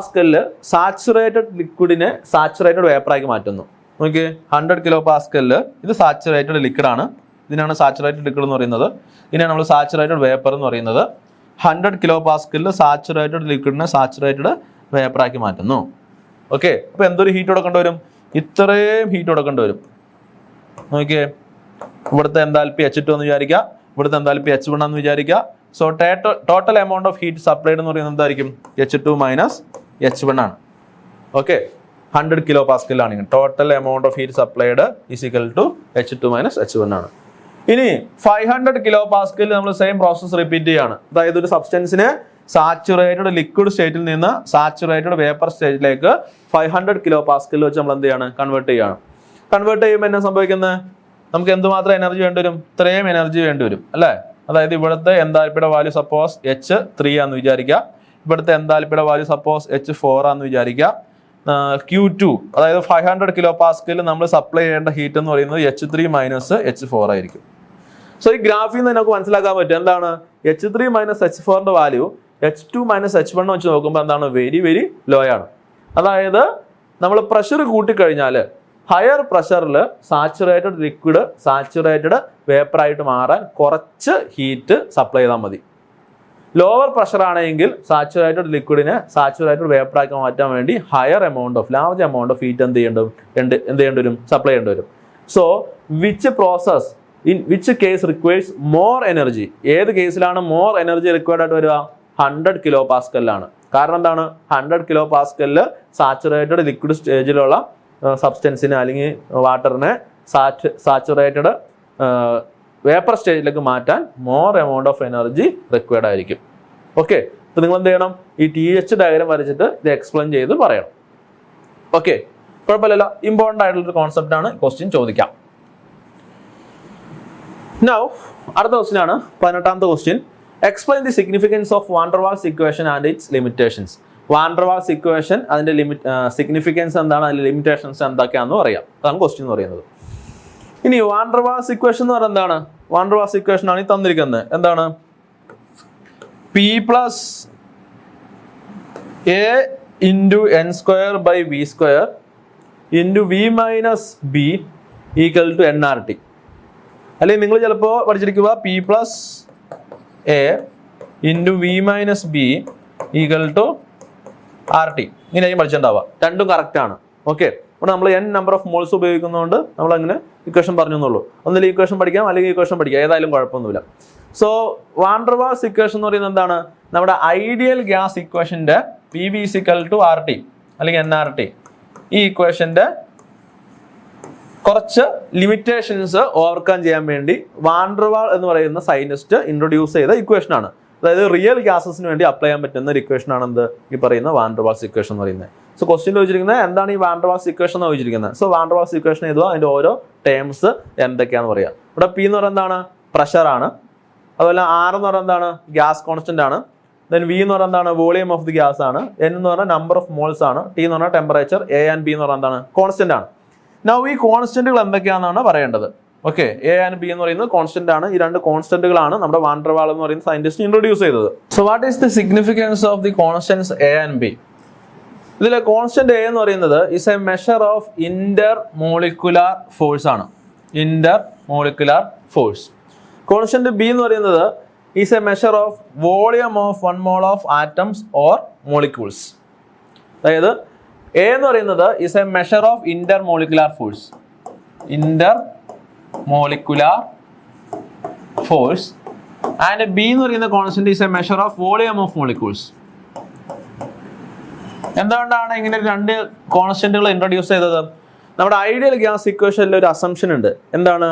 സാച്ചുറേറ്റഡ് ലിക്വിഡിനെ സാച്ചുറേറ്റഡ് വേപ്പറാക്കി മാറ്റുന്നു. നോക്കിയേ, 100 kPa ഇത് സാച്ചുറേറ്റഡ് ലിക്വിഡാണ്. ഇതിനാണ് സാച്ചുറേറ്റഡ് ലിക്വിഡ് എന്ന് പറയുന്നത്. ഇതിനാണ് നമ്മൾ സാച്ചുറേറ്റഡ് വേപ്പർ എന്ന് പറയുന്നത്. 100 kPa സാച്ചുറേറ്റഡ് ലിക്വിഡിനെ സാച്ചുറേറ്റഡ് വേപ്പറാക്കി മാറ്റുന്നു. ഓക്കെ. അപ്പൊ എന്തൊരു ഹീറ്റ് കൊടുക്കേണ്ടി വരും? ഇത്രയും ഹീറ്റ് കൊടുക്കേണ്ടി വരും. നോക്കിയേ, ഇവിടുത്തെ എന്താൽപ്പി H2 എന്ന് വിചാരിക്കുക, ഇവിടുത്തെ എന്താൽപ്പി H1 എന്ന് വിചാരിക്കുക. So total amount of heat supplied എന്ന് പറയുന്നത് എന്തായിരിക്കും? H2 - H1 ആണ്. ഓക്കെ. 100 kPa ആണ്. Total amount of heat supplied is equal to H2 - H1 ആണ്. ഇനി 500 kPa നമ്മൾ സെയിം പ്രോസസ് റിപ്പീറ്റ് ചെയ്യാണ്. അതായത് ഒരു സബ്സ്റ്റൻസിനെ സാച്ചുറേറ്റഡ് ലിക്വിഡ് സ്റ്റേറ്റിൽ നിന്ന് സാച്ചുറേറ്റഡ് വേപ്പർ സ്റ്റേറ്റിലേക്ക് 500 kPa വെച്ച് നമ്മൾ എന്ത് ചെയ്യാണ്? കൺവേർട്ട് ചെയ്യാണ്. കൺവേർട്ട് ചെയ്യുമ്പോൾ എന്നാ സംഭവിക്കുന്നത്? നമുക്ക് എന്തുമാത്രം എനർജി വേണ്ടി വരും? ഇത്രയും എനർജി വേണ്ടി വരും അല്ലേ? അതായത് ഇവിടുത്തെ എന്താൽപ്പിയുടെ വാല്യൂ സപ്പോസ് H3 ആണെന്ന് വിചാരിക്കുക. ഇവിടുത്തെ എന്താൽപ്പിയുടെ വാല്യൂ സപ്പോസ് H4 ആണെന്ന് വിചാരിക്കുക. Q2 അതായത് 500 kPa നമ്മൾ സപ്ലൈ ചെയ്യേണ്ട ഹീറ്റ് എന്ന് പറയുന്നത് H3 - H4 ആയിരിക്കും. സോ ഈ ഗ്രാഫിൽ നിന്ന് നമുക്ക് മനസ്സിലാക്കാൻ പറ്റും എന്താണ്? H3 - H4ന്റെ വാല്യൂ H2 - H1 വെച്ച് നോക്കുമ്പോൾ എന്താണ്? വെരി വെരി ലോ ആണ്. അതായത് നമ്മൾ പ്രഷർ കൂട്ടിക്കഴിഞ്ഞാൽ ഹയർ പ്രഷറിൽ സാച്ചുറേറ്റഡ് ലിക്വിഡ് സാച്ചുറേറ്റഡ് വേപ്പറായിട്ട് മാറാൻ കുറച്ച് ഹീറ്റ് സപ്ലൈ ചെയ്താൽ മതി. ലോവർ പ്രഷർ ആണെങ്കിൽ സാച്ചുറേറ്റഡ് ലിക്വിഡിനെ സാച്ചുറേറ്റഡ് വേപ്പറാക്കി മാറ്റാൻ വേണ്ടി ലാർജ് എമൗണ്ട് ഓഫ് ഹീറ്റ് എന്ത് ചെയ്യേണ്ടി വരും? സപ്ലൈ ചെയ്യേണ്ടി വരും. So which case requires more energy? ഏത് കേസിലാണ് മോർ എനർജി റിക്വയർഡ് ആയിട്ട് വരിക? 100 kPa ആണ്. കാരണം എന്താണ്? 100 kPa സാച്ചുറേറ്റഡ് ലിക്വിഡ് സ്റ്റേജിലുള്ള സബ്സ്റ്റൻസിനെ അല്ലെങ്കിൽ വാട്ടറിനെ സാച്ചുറേറ്റഡ് വേപ്പർ സ്റ്റേജിലേക്ക് മാറ്റാൻ more amount of energy required ആയിരിക്കും. ഓക്കെ. അപ്പോൾ നിങ്ങൾ എന്ത് ചെയ്യണം, ഈ TH ഡയഗ്രം വരച്ചിട്ട് ഇത് എക്സ്പ്ലെയിൻ ചെയ്ത് പറയണം. ഓക്കെ, കുഴപ്പമില്ലല്ലോ. ഇമ്പോർട്ടൻ്റ് ആയിട്ടുള്ളൊരു കോൺസെപ്റ്റ് ആണ്, ക്വസ്റ്റ്യൻ ചോദിക്കാം. നൗ അടുത്ത ക്വസ്റ്റ്യൻ ആണ് 18ാമത്തെ question. Explain the significance of van der Waals equation and its limitations. Van der Waals equation അതിന്റെ സിഗ്നിഫിക്കൻസ് എന്താണ്, അതിന്റെ ലിമിറ്റേഷൻസ് എന്തൊക്കെയാണെന്ന് പറയാം. അതാണ് ക്വസ്റ്റ്യൻ എന്ന് പറയുന്നത്. ഇനി വാൻ ഡെർ വാൾസ് ഇക്വേഷൻ എന്ന് പറയുന്നത് എന്താണ്? വാൻ ഡെർ വാൾസ് ഇക്വേഷൻ ആണ് ഈ തന്നിരിക്കുന്നത്. എന്താണ്? P plus A into n² / V² into V minus B equal to nRT. അല്ലെങ്കിൽ നിങ്ങൾ ചിലപ്പോൾ പഠിച്ചിരിക്കുക P plus A into V minus B equal to RT. ഇങ്ങനെയായിരിക്കും പഠിച്ചിട്ടുണ്ടാവുക. രണ്ടും കറക്റ്റ് ആണ്. ഓക്കെ, അപ്പോൾ നമ്മൾ n നമ്പർ ഓഫ് മോൾസ് ഉപയോഗിക്കുന്നതുകൊണ്ട് നമ്മൾ അങ്ങനെ ഇക്വേഷൻ പറഞ്ഞു എന്നുള്ളൂ. ഒന്നിൽ ഇക്വേഷൻ പഠിക്കാം, അല്ലെങ്കിൽ ഇക്വേഷൻ പഠിക്കാം, ഏതായാലും കുഴപ്പമൊന്നുമില്ല. So van der Waals equation എന്ന് പറയുന്നത് എന്താണ്? നമ്മുടെ ഐഡിയൽ ഗ്യാസ് ഇക്വേഷന്റെ PV = RT അല്ലെങ്കിൽ nRT. ഈ ഇക്വേഷന്റെ കുറച്ച് ലിമിറ്റേഷൻസ് ഓവർകം ചെയ്യാൻ വേണ്ടി വാൻ ഡെർ വാൾ എന്ന് പറയുന്ന സയന്റിസ്റ്റ് ഇൻട്രൊഡ്യൂസ് ചെയ്ത ഇക്വേഷൻ ആണ്. അതായത് റിയൽ ഗ്യാസസിന് വേണ്ടി അപ്ലൈ ചെയ്യാൻ പറ്റുന്ന ഒരു ഇക്വേഷൻ ആണ് എന്ത് ഈ പറയുന്ന വാൻ ഡെർ വാൾസ് ഇക്വേഷൻ എന്ന് പറയുന്നത്. സോ ക്വസ്റ്റ്യൻ ചോദിച്ചിരിക്കുന്നത് എന്താണ് ഈ വാൻ ഡെർ വാൾസ് ഇക്വേഷൻ എന്ന് ചോദിച്ചിരിക്കുന്നത്. So van der Waals equation എഴുതുക, അതിന്റെ ഓരോ ടേംസ് എന്തൊക്കെയാണെന്ന് പറയാം. ഇവിടെ P എന്ന് പറയുന്നത് എന്താണ്? പ്രഷർ ആണ്. അതുപോലെ R എന്ന് പറയുന്നത് എന്താണ്? ഗ്യാസ് കോൺസ്റ്റന്റ് ആണ്. ദെൻ V എന്ന് പറയുന്നത് എന്താണ്? വോളിയം ഓഫ് ദി ഗ്യാസ് ആണ്. N എന്ന് പറഞ്ഞാൽ നമ്പർ ഓഫ് മോൾസ് ആണ്. T എന്ന് പറഞ്ഞാൽ ടെമ്പറേച്ചർ. A ആൻഡ് B എന്ന് പറയുന്നത് എന്താണ്? കോൺസ്റ്റന്റ് ആണ്. നൗ ഈ കോൺസ്റ്റന്റുകൾ എന്തൊക്കെയാണെന്നാണ് പറയേണ്ടത്. ഓക്കെ, A ആൻഡ് B എന്ന് പറയുന്നത് കോൺസ്റ്റന്റ് ആണ്. ഈ രണ്ട് കോൺസ്റ്റന്റുകളാണ് നമ്മുടെ വാൻ ഡെർ വാൾ എന്ന് പറയുന്ന സയന്റിസ്റ്റ് ഇൻട്രൊഡ്യൂസ് ചെയ്തത്. So what is the significance of the constants A and B? ഇതിലെ കോൺസ്റ്റന്റ് A എന്ന് പറയുന്നത് is a measure of inter molecular force ആണ്. Inter molecular force. Constant B എന്ന് പറയുന്നത് is a measure of volume of 1 mole of atoms or molecules. അതായത് A എന്ന് പറയുന്നത് is a measure of inter molecular force. Inter molecular force. And B എന്ന് പറയുന്ന constant is a measure of volume of molecules. എന്തുകൊണ്ടാണ് ഇങ്ങനെ രണ്ട് കോൺസ്റ്റന്റുകൾ ഇൻട്രൊഡ്യൂസ് ചെയ്തത്? നമ്മുടെ ഐഡിയൽ ഗ്യാസ് ഇക്വേഷനിൽ ഒരു അസംഷൻ ഉണ്ട്. എന്താണ്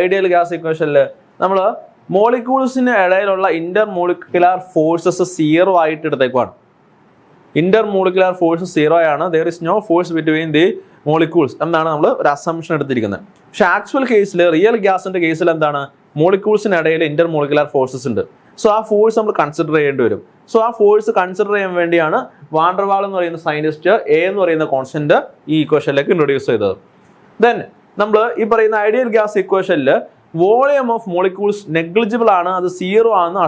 ഐഡിയൽ ഗ്യാസ് ഇക്വേഷനിൽ? നമ്മൾ മോളിക്യൂൾസിന് ഇടയിലുള്ള ഇന്റർ മോളിക്കുലാർ ഫോഴ്സസ് 0 ആയിട്ട് എടുത്തേക്കുവാണ്. ഇന്റർ മോളിക്കുലാർ ഫോഴ്സ് 0 ആണ്. There is no force between the molecules എന്നാണ് നമ്മൾ ഒരു അസംഷൻ എടുത്തിരിക്കുന്നത്. പക്ഷെ ആക്ച്വൽ കേസിൽ, റിയൽ ഗ്യാസിന്റെ കേസിൽ എന്താണ്? മോളിക്യൂൾസിന് ഇടയിൽ ഇന്റർ മോളിക്കുലാർ ഫോഴ്സസ് ഉണ്ട്. സോ ആ ഫോഴ്സ് നമ്മൾ കൺസിഡർ ചെയ്യേണ്ടി വരും. സോ ആ ഫോഴ്സ് കൺസിഡർ ചെയ്യാൻ വേണ്ടിയാണ് വാൻ ഡെർ വാൾ എന്ന് പറയുന്ന സയന്റിസ്റ്റ് A എന്ന് പറയുന്ന കോൺസ്റ്റന്റ് ഈ ഇക്വേഷനിലേക്ക് ഇൻട്രൊഡ്യൂസ് ചെയ്തത്. ദെൻ നമ്മൾ ഈ പറയുന്ന ഐഡിയൽ ഗ്യാസ് ഇക്വേഷനിൽ വോളിയം ഓഫ് മോളിക്യൂൾസ് നെഗ്ലിജിബിൾ ആണ്, അത് 0 ആണെന്ന്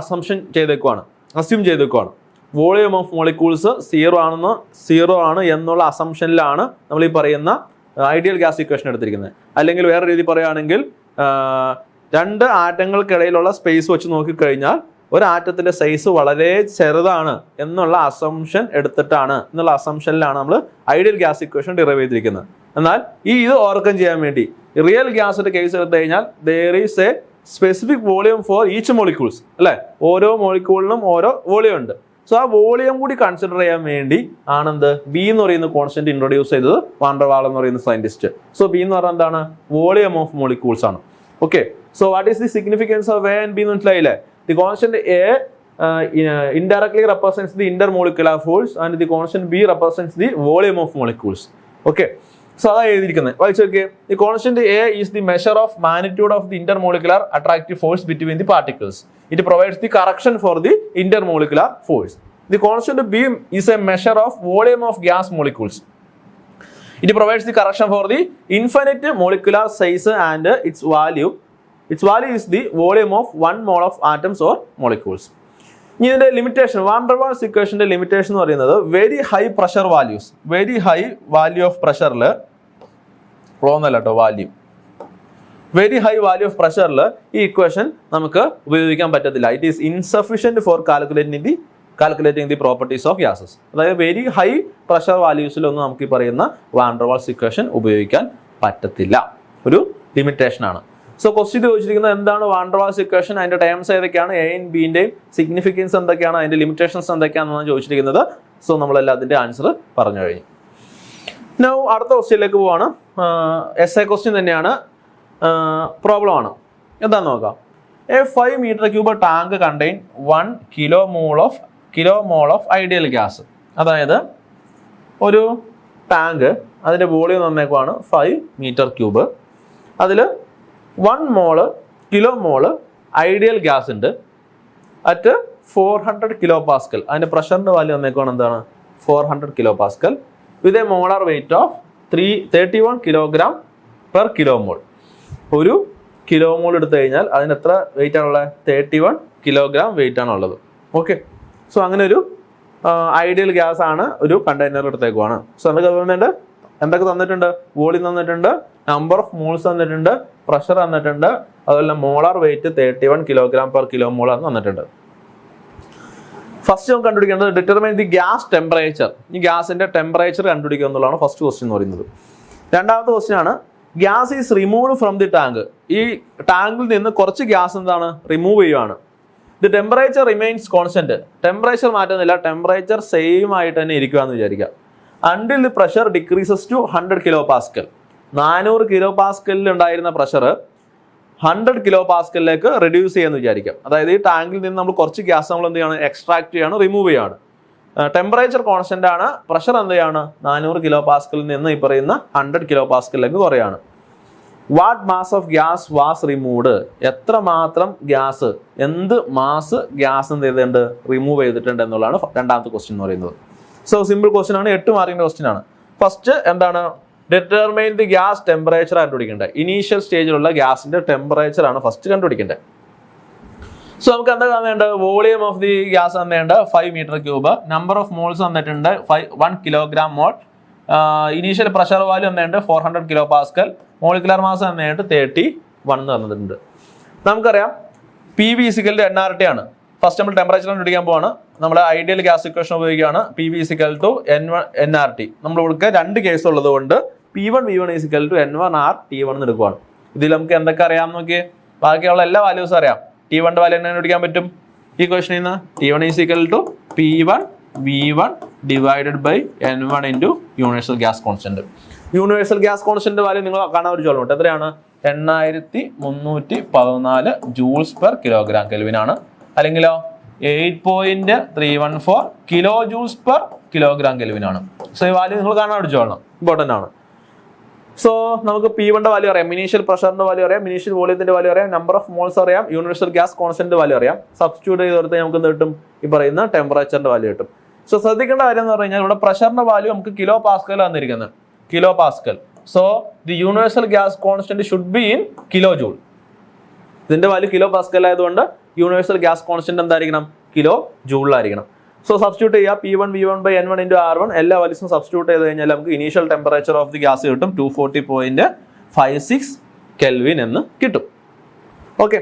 അസ്യൂം ചെയ്തേക്കുവാണ്. വോളിയം ഓഫ് മോളിക്യൂൾസ് 0 ആണ് എന്നുള്ള അസംഷനിലാണ് നമ്മൾ ഈ പറയുന്ന ഐഡിയൽ ഗ്യാസ് ഇക്വേഷൻ എടുത്തിരിക്കുന്നത്. അല്ലെങ്കിൽ വേറെ രീതി പറയുകയാണെങ്കിൽ, രണ്ട് ആറ്റങ്ങൾക്കിടയിലുള്ള സ്പേസ് വെച്ച് നോക്കിക്കഴിഞ്ഞാൽ ഒരു ആറ്റത്തിന്റെ സൈസ് വളരെ ചെറുതാണ് എന്നുള്ള അസംഷൻ എടുത്തിട്ടാണ്, എന്നുള്ള അസംഷനിലാണ് നമ്മൾ ഐഡിയൽ ഗ്യാസ് ഇക്വേഷൻ ഡിറൈവ് ചെയ്തിരിക്കുന്നത്. എന്നാൽ ഇത് ഓവർകം ചെയ്യാൻ വേണ്ടി റിയൽ ഗ്യാസിന്റെ കേസ് എടുത്തു കഴിഞ്ഞാൽ there is a specific volume for each molecules, അല്ലെ? ഓരോ മോളിക്യൂളിനും ഓരോ വോളിയം ഉണ്ട്. സോ ആ വോളിയം കൂടി കൺസിഡർ ചെയ്യാൻ വേണ്ടി ആണെന്ത് B എന്ന് പറയുന്ന കോൺസ്റ്റന്റ് ഇൻട്രൊഡ്യൂസ് ചെയ്തത് വാൻ ഡെർ വാൾ എന്ന് പറയുന്ന സയന്റിസ്റ്റ്. സോ B എന്ന് പറഞ്ഞാൽ എന്താണ്? വോളിയം ഓഫ് മോളിക്യൂൾസ് ആണ്. Okay, so what is the significance of A and B എന്ന് മനസ്സിലായില്ലേ? The constant A indirectly represents the intermolecular force and the constant B represents the volume of molecules. Okay, so അതാണ് എഴുതിയിരിക്കുന്നത്. വായിച്ചു നോക്കിയേ. The constant A is the measure of magnitude of the intermolecular attractive force between the particles. It provides the correction for the intermolecular force. The constant B is a measure of volume of gas molecules. It provides the correction for the infinite molecular size and its value. Its value is the volume of 1 mole of atoms or molecules. ഇതിന്റെ ലിമിറ്റേഷൻ, വാൻ ഡെർ വാൾസ് ഇക്വേഷന്റെ ലിമിറ്റേഷൻ എന്ന് പറയുന്നത് very high pressure values, very high value of പ്രഷറിൽ വെരി ഹൈ വാല്യൂ ഓഫ് പ്രഷറിൽ ഈ ഇക്വേഷൻ നമുക്ക് ഉപയോഗിക്കാൻ പറ്റത്തില്ല. It is insufficient for calculating the properties of gases. അതായത് വെരി ഹൈ പ്രഷർ വാല്യൂസിലൊന്നും നമുക്ക് ഈ പറയുന്ന വാൻ ഡെർ വാൾസ് ഇക്വേഷൻ ഉപയോഗിക്കാൻ പറ്റത്തില്ല. ഒരു ലിമിറ്റേഷൻ ആണ്. സോ ക്വസ്റ്റ്യൻ ചോദിച്ചിരിക്കുന്നത് എന്താണ് വാൻ ഡെർ വാൾസ് ഇക്വേഷൻ, അതിന്റെ ടേംസ് ഏതൊക്കെയാണ്, A and B ന്റെയും സിഗ്നിഫിക്കൻസ് എന്തൊക്കെയാണ്, അതിന്റെ ലിമിറ്റേഷൻസ് എന്തൊക്കെയാണെന്നാണ് ചോദിച്ചിരിക്കുന്നത്. സോ നമ്മളെല്ലാത്തിൻ്റെ ആൻസർ പറഞ്ഞു കഴിഞ്ഞു. നൗ അടുത്ത ക്വസ്റ്റ്യനിലേക്ക് പോവാണ്. എസ്എ ക്വസ്റ്റ്യൻ തന്നെയാണ്, പ്രോബ്ലം ആണ്. എന്താണെന്ന് നോക്കാം. A 5 meter cube tank contain 1 kilomole of kilomole of ideal gas. അതായത് ഒരു ടാങ്ക് അതിൻ്റെ വോളിയം തന്നേക്കുവാണ് 5 മീറ്റർ ക്യൂബ്. അതിൽ 1 mole kilo mole ideal gas ഉണ്ട് അറ്റ് 400 കിലോ പാസ്കൽ. അതിൻ്റെ പ്രഷറിൻ്റെ വാല്യൂ തന്നേക്കുവാണ് എന്താണ് 400 kilo pascal with a molar weight of 31 kilogram per kilo mole. ഒരു കിലോ മോൾ എടുത്തു കഴിഞ്ഞാൽ അതിന് എത്ര വെയിറ്റ് ആണുള്ളത്? 31 കിലോഗ്രാം വെയിറ്റ് ആണുള്ളത്. ഓക്കെ, സോ അങ്ങനെ ഒരു ഐഡിയൽ ഗ്യാസ് ആണ് ഒരു കണ്ടെയ്നർ എടുത്തേക്കുവാണ്. സോ എന്തൊക്കെ തന്നിട്ടുണ്ട്? വോളിയം തന്നിട്ടുണ്ട്, നമ്പർ ഓഫ് മോൾസ് തന്നിട്ടുണ്ട്, പ്രഷർ തന്നിട്ടുണ്ട്, അതുപോലെ molar weight 31 kilogram per kilo mole എന്ന് തന്നിട്ടുണ്ട്. ഫസ്റ്റ് നമുക്ക് കണ്ടുപിടിക്കേണ്ടത് ഡിറ്റർമൈൻ ദി ഗ്യാസ് ടെമ്പറേച്ചർ. ഈ ഗ്യാസിന്റെ ടെമ്പറേച്ചർ കണ്ടുപിടിക്കുക എന്നുള്ളതാണ് ഫസ്റ്റ് ക്വസ്റ്റ്യൻ എന്ന് പറയുന്നത്. രണ്ടാമത്തെ ക്വസ്റ്റ്യൻ ആണ് gas is removed from the tank. ഈ ടാങ്കിൽ നിന്ന് കുറച്ച് ഗ്യാസ് എന്താണ് റിമൂവ് ചെയ്യുവാണ്. The temperature remains constant. Temperature മാറ്റുന്നില്ല, ടെമ്പറേച്ചർ സെയിം ആയിട്ട് തന്നെ ഇരിക്കുകയെന്ന് വിചാരിക്കാം. Until the pressure decreases to 100 kilo pascal. 400 kilo പാസ്കലിൽ ഉണ്ടായിരുന്ന പ്രഷർ 100 കിലോ പാസ്കലിലേക്ക് റെഡ്യൂസ് ചെയ്യാന്ന് വിചാരിക്കാം. അതായത് ഈ ടാങ്കിൽ നിന്ന് നമ്മൾ കുറച്ച് ഗ്യാസ് നമ്മൾ എന്ത് ചെയ്യാണ്? എക്സ്ട്രാക്ട് ചെയ്യാണ്, റിമൂവ് ചെയ്യാണ്. ടെമ്പറേച്ചർ കോൺസ്റ്റന്റ് ആണ്, പ്രഷർ എന്ത് ചെയ്യാണ്? 400 കിലോ പാസ്കലിൽ നിന്ന് ഈ പറയുന്ന 100 കിലോ പാസ്കലിലേക്ക് കുറയാണ്. What mass of gas was removed. എത്ര മാത്രം ഗ്യാസ്, എന്ത് മാസ് ഗ്യാസ് എന്ത് ചെയ്തിട്ടുണ്ട്? റിമൂവ് ചെയ്തിട്ടുണ്ട് എന്നുള്ളതാണ് രണ്ടാമത്തെ ക്വസ്റ്റ്യൻ എന്ന് പറയുന്നത്. സോ സിമ്പിൾ ക്വസ്റ്റ്യൻ ആണ്, 8 മാർക്കിന്റെ ക്വസ്റ്റ്യൻ ആണ്. ഫസ്റ്റ് എന്താണ്? ഡിറ്റർമൈൻ ദി ഗ്യാസ് ടെമ്പറേച്ചർ കണ്ടുപിടിക്കേണ്ടത്. ഇനീഷ്യൽ സ്റ്റേജിലുള്ള ഗ്യാസിന്റെ ടെമ്പറേച്ചർ ആണ് ഫസ്റ്റ് കണ്ടുപിടിക്കേണ്ടത്. സോ നമുക്ക് എന്താ തന്നേണ്ടത്? വോളിയം ഓഫ് ദി ഗ്യാസ് തന്നേണ്ടത് 5 metre cube, number of moles തന്നിട്ടുണ്ട് 1 kilogram mole, initial pressure value തന്നേണ്ടത് 400 കിലോ പാസ്കൽ, മോളിക്കുലർ മാസ് തന്നേണ്ടത് 31 എന്ന് തന്നിട്ടുണ്ട്. നമുക്കറിയാം PV = nRT ആണ്. ഫസ്റ്റ് നമ്മൾ ടെമ്പറേച്ചർ കണ്ടുപിടിക്കാൻ പോവാണ്. നമ്മൾ ഐഡിയൽ ഗ്യാസ് ഇക്വേഷൻ ഉപയോഗിക്കുകയാണ്. PV = nRT. നമ്മൾ ഇവിടെ 2 കേസ് ഉള്ളത് കൊണ്ട് P1 V1 = N1R T1 എന്ന് എടുക്കുവാണ്. ഇതിൽ നമുക്ക് എന്തൊക്കെ അറിയാം നോക്കിയേ? ബാക്കിയുള്ള എല്ലാ വാല്യൂസും അറിയാം. T1 വാല്യൂ എങ്ങനെ കണ്ടുപിടിക്കാൻ പറ്റും? ഈ ക്വസ്റ്റനിൽ നിന്ന് T1 = P1 V1 divided by N1 into universal gas constant. Universal gas constant value നിങ്ങൾ കാണാൻ ഒരു ചോദ്യം. എത്രയാണ്? 8314 ജൂൾസ് പെർ കിലോഗ്രാം കെൽവിൻ ആണ്. അല്ലെങ്കിലോ 8.314 kilo joules per kilogram kelvin ആണ്. സോ ഈ വാല്യൂ നിങ്ങൾ കാണാൻ പഠിച്ചോളണം, ഇമ്പോർട്ടൻ്റ് ആണ്. സോ നമുക്ക് P1 വാല്യൂ അറിയാം, ഇനീഷ്യൽ പ്രഷറിന്റെ വാല്യൂ അറിയാം, ഇനീഷ്യൽ വോളിയത്തിന്റെ വാല്യൂ അറിയാം, നമ്പർ ഓഫ് മോൾസ് അറിയാം, യൂണിവേഴ്സൽ ഗ്യാസ് കോൺസ്റ്റന്റ് വാല്യൂ അറിയാം. സബ്സ്റ്റിറ്റ്യൂട്ട് ചെയ്ത് കൊടുത്താൽ നമുക്ക് എന്ത് കിട്ടും? ഈ പറയുന്ന ടെമ്പറേച്ചറിന്റെ വാല്യൂ കിട്ടും. സോ ശ്രദ്ധിക്കേണ്ട കാര്യം എന്ന് പറഞ്ഞു കഴിഞ്ഞാൽ ഇവിടെ പ്രഷറിന്റെ വാല്യൂ നമുക്ക് കിലോ പാസ്കൽ വന്നിരിക്കുന്നത്, kilo Pascal. So the universal gas constant should be in kilo joule. ഇതിന്റെ വാല്യൂ കിലോ പാസ്കൽ ആയതുകൊണ്ട് യൂണിവേഴ്സൽ ഗ്യാസ് കോൺസ്റ്റന്റ് എന്തായിരിക്കണം? കിലോ ജൂളിലായിരിക്കണം. സോ സബ്സ്റ്റിറ്റ്യൂട്ട് ചെയ്യുക P1 V1 by N1 into R1. എല്ലാ വാല്യൂസും സബ്സ്റ്റിറ്റ്യൂട്ട് ചെയ്ത് കഴിഞ്ഞാൽ നമുക്ക് initial temperature of the gas കിട്ടും 240.56 കെൽവിൻ എന്ന് കിട്ടും. ഓക്കെ,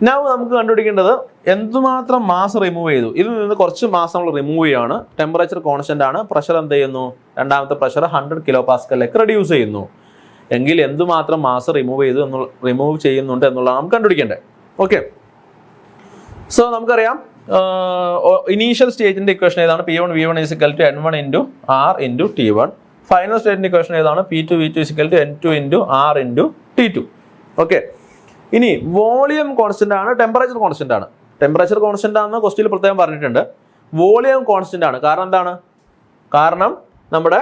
നൗ നമുക്ക് കണ്ടുപിടിക്കേണ്ടത് എന്തുമാത്രം മാസ് റിമൂവ് ചെയ്തു. ഇതിൽ നിന്ന് കുറച്ച് മാസ് നമ്മൾ റിമൂവ് ചെയ്യാണ്. ടെമ്പറേച്ചർ കോൺസ്റ്റന്റ് ആണ്, പ്രഷർ എന്ത് ചെയ്യുന്നു? രണ്ടാമത്തെ പ്രഷർ 100 കിലോ പാസ്കലിലേക്ക് റെഡ്യൂസ് ചെയ്യുന്നു. എങ്കിൽ എന്തുമാത്രം മാസ് റിമൂവ് ചെയ്യുന്നുണ്ട് എന്നുള്ളതാണ് നമുക്ക് കണ്ടുപിടിക്കേണ്ടത്. ഓക്കെ, സോ നമുക്കറിയാം ഇനീഷ്യൽ സ്റ്റേജിന്റെ ഇക്വേഷൻ ഏതാണ്? P1 V1 = N1 into R into T1. Final സ്റ്റേറ്റിന്റെ ഇക്വേഷൻ ഏതാണ്? P2 V2 = N2 into R into T2. Okay, ഇനി വോളിയം കോൺസ്റ്റന്റ് ആണ്, ടെമ്പറേച്ചർ കോൺസ്റ്റന്റ് ആണ്. ടെമ്പറേച്ചർ കോൺസ്റ്റന്റ് ആണെന്ന് ക്വസ്റ്റ്യനിൽ പ്രത്യേകം പറഞ്ഞിട്ടുണ്ട്. വോളിയം കോൺസ്റ്റന്റ് ആണ്. കാരണം എന്താണ്? കാരണം നമ്മുടെ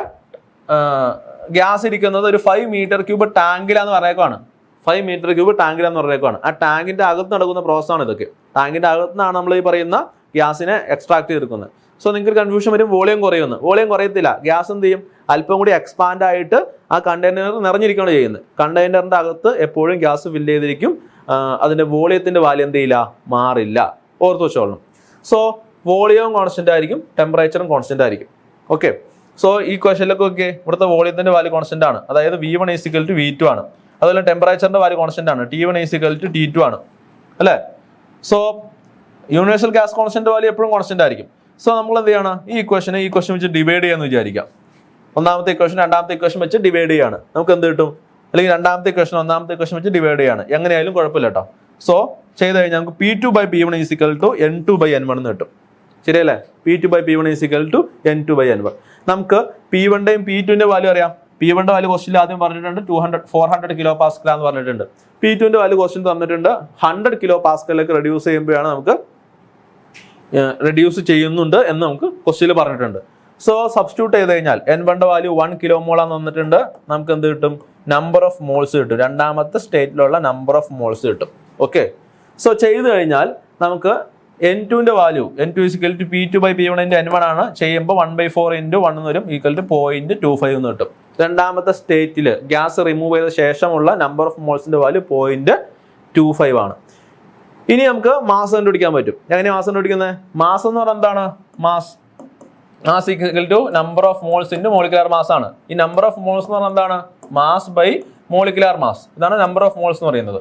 ഗ്യാസ് ഇരിക്കുന്നത് ഒരു 5 മീറ്റർ ക്യൂബ് ടാങ്കിലാന്ന് പറഞ്ഞേക്കാണ്. 5 മീറ്റർ ക്യൂബ് ടാങ്കിലാന്ന് പറഞ്ഞേക്കാണ്. ആ ടാങ്കിന്റെ അകത്ത് നടക്കുന്ന പ്രോസസ്സാണ് ഇതൊക്കെ. ടാങ്കിന്റെ അകത്തുനിന്നാണ് നമ്മൾ ഈ പറയുന്ന ഗ്യാസിനെ എക്സ്ട്രാക്ട് ചെയ്തെടുക്കുന്നത്. സോ നിങ്ങൾക്ക് കൺഫ്യൂഷൻ വരും, വോളിയം കുറയുമെന്ന്. വോളിയം കുറയത്തില്ല. ഗ്യാസ് എന്ത് ചെയ്യും? അല്പം കൂടി എക്സ്പാൻഡ് ആയിട്ട് ആ കണ്ടെയ്നർ നിറഞ്ഞിരിക്കുകയാണ് ചെയ്യുന്നത്. കണ്ടെയ്നറിന്റെ അകത്ത് എപ്പോഴും ഗ്യാസ് ഫില്ല് ചെയ്തിരിക്കും. അതിന്റെ വോളിയത്തിന്റെ വാല്യൂ എന്ത് ചെയ്യില്ല? മാറില്ല. ഓർത്ത് വെച്ചോളണം. സോ വോളിയവും കോൺസ്റ്റന്റ് ആയിരിക്കും, ടെമ്പറേച്ചറും കോൺസ്റ്റന്റ് ആയിരിക്കും. ഓക്കെ, സോ ഈ ക്വസ്റ്റനിലൊക്കെ ഓക്കെ ഇവിടുത്തെ വോളിയത്തിന്റെ വാല്യൂ കോൺസ്റ്റന്റ് ആണ്. അതായത് V1 = V2 ആണ്. അതുപോലെ ടെമ്പറേച്ചറിന്റെ വാല്യൂ കോൺസ്റ്റന്റ് ആണ്. T1 = T2 ആണ് അല്ലേ? So universal gas constant value എപ്പോഴും കോൺസ്റ്റന്റ് ആയിരിക്കും. സോ നമ്മൾ എന്ത് ചെയ്യണം? ഈ ഇക്വേഷൻ വെച്ച് ഡിവൈഡ് ചെയ്യാന്ന് വിചാരിക്കാം. ഒന്നാമത്തെ ഇക്വേഷൻ രണ്ടാമത്തെ ഇക്വേഷൻ വെച്ച് ഡിവൈഡ് ചെയ്യാണ്. നമുക്ക് എന്ത് കിട്ടും? അല്ലെങ്കിൽ രണ്ടാമത്തെ ഇക്വേഷൻ ഒന്നാമത്തെ ഇക്വേഷൻ വെച്ച് ഡിവൈഡ് ചെയ്യാണ്. എങ്ങനെയായാലും കുഴപ്പമില്ല കേട്ടോ. സോ ചെയ്ത് കഴിഞ്ഞാൽ നമുക്ക് P2 by P1 = N2 by N1 എന്ന് കിട്ടും. ശരിയല്ലേ? P2 by P1 = N2 by N1. നമുക്ക് P1ന്റെയും P2ന്റെ വാല്യൂ അറിയാം. P1ന്റെ വാല്യൂ ക്വസ്റ്റ്യനിൽ ആദ്യം പറഞ്ഞിട്ടുണ്ട് 400 കിലോ പാസ്കൽ എന്ന് പറഞ്ഞിട്ടുണ്ട്. P2ന്റെ വാല്യൂ ക്വസ്റ്റ്യൻ തന്നിട്ടുണ്ട് 100 കിലോ പാസ്കലിലേക്ക് റെഡ്യൂസ് ചെയ്യുമ്പോഴാണ് നമുക്ക് റെഡ്യൂസ് ചെയ്യുന്നുണ്ട് എന്ന് നമുക്ക് ക്വസ്റ്റ്യനിൽ പറഞ്ഞിട്ടുണ്ട്. സോ സബ്സ്റ്റിറ്റ്യൂട്ട് ചെയ്ത് കഴിഞ്ഞാൽ N1 വാല്യൂ 1 കിലോ മോളാന്ന് വന്നിട്ടുണ്ട്. നമുക്ക് എന്ത് കിട്ടും? നമ്പർ ഓഫ് മോൾസ് കിട്ടും. രണ്ടാമത്തെ സ്റ്റേറ്റിലുള്ള നമ്പർ ഓഫ് മോൾസ് കിട്ടും. ഓക്കെ, സോ ചെയ്ത് കഴിഞ്ഞാൽ നമുക്ക് N2 value N2 = P2/P1 × N1 ആണ്. ചെയ്യുമ്പോൾ 1/4 × 1 എന്ന് വരും, ഈക്വൽ ടു 0.25 എന്ന് കിട്ടും. രണ്ടാമത്തെ സ്റ്റേറ്റിൽ ഗ്യാസ് റിമൂവ് ചെയ്ത ശേഷമുള്ള നമ്പർ ഓഫ് മോൾസിന്റെ വാല്യൂ 0.25 ആണ്. ഇനി നമുക്ക് മാസ് കണ്ടുപിടിക്കാൻ പറ്റും. എങ്ങനെ മാസ് കണ്ടുപിടിക്കുന്നത്? മാസ് എന്ന് പറഞ്ഞാൽ എന്താണ്? Mass equal to number of moles into molecular mass ആണ്. ഈ നമ്പർ ഓഫ് മോൾസ് എന്ന് പറഞ്ഞാൽ എന്താണ്? Mass by molecular mass. ഇതാണ് നമ്പർ ഓഫ് മോൾസ് എന്ന് പറയുന്നത്.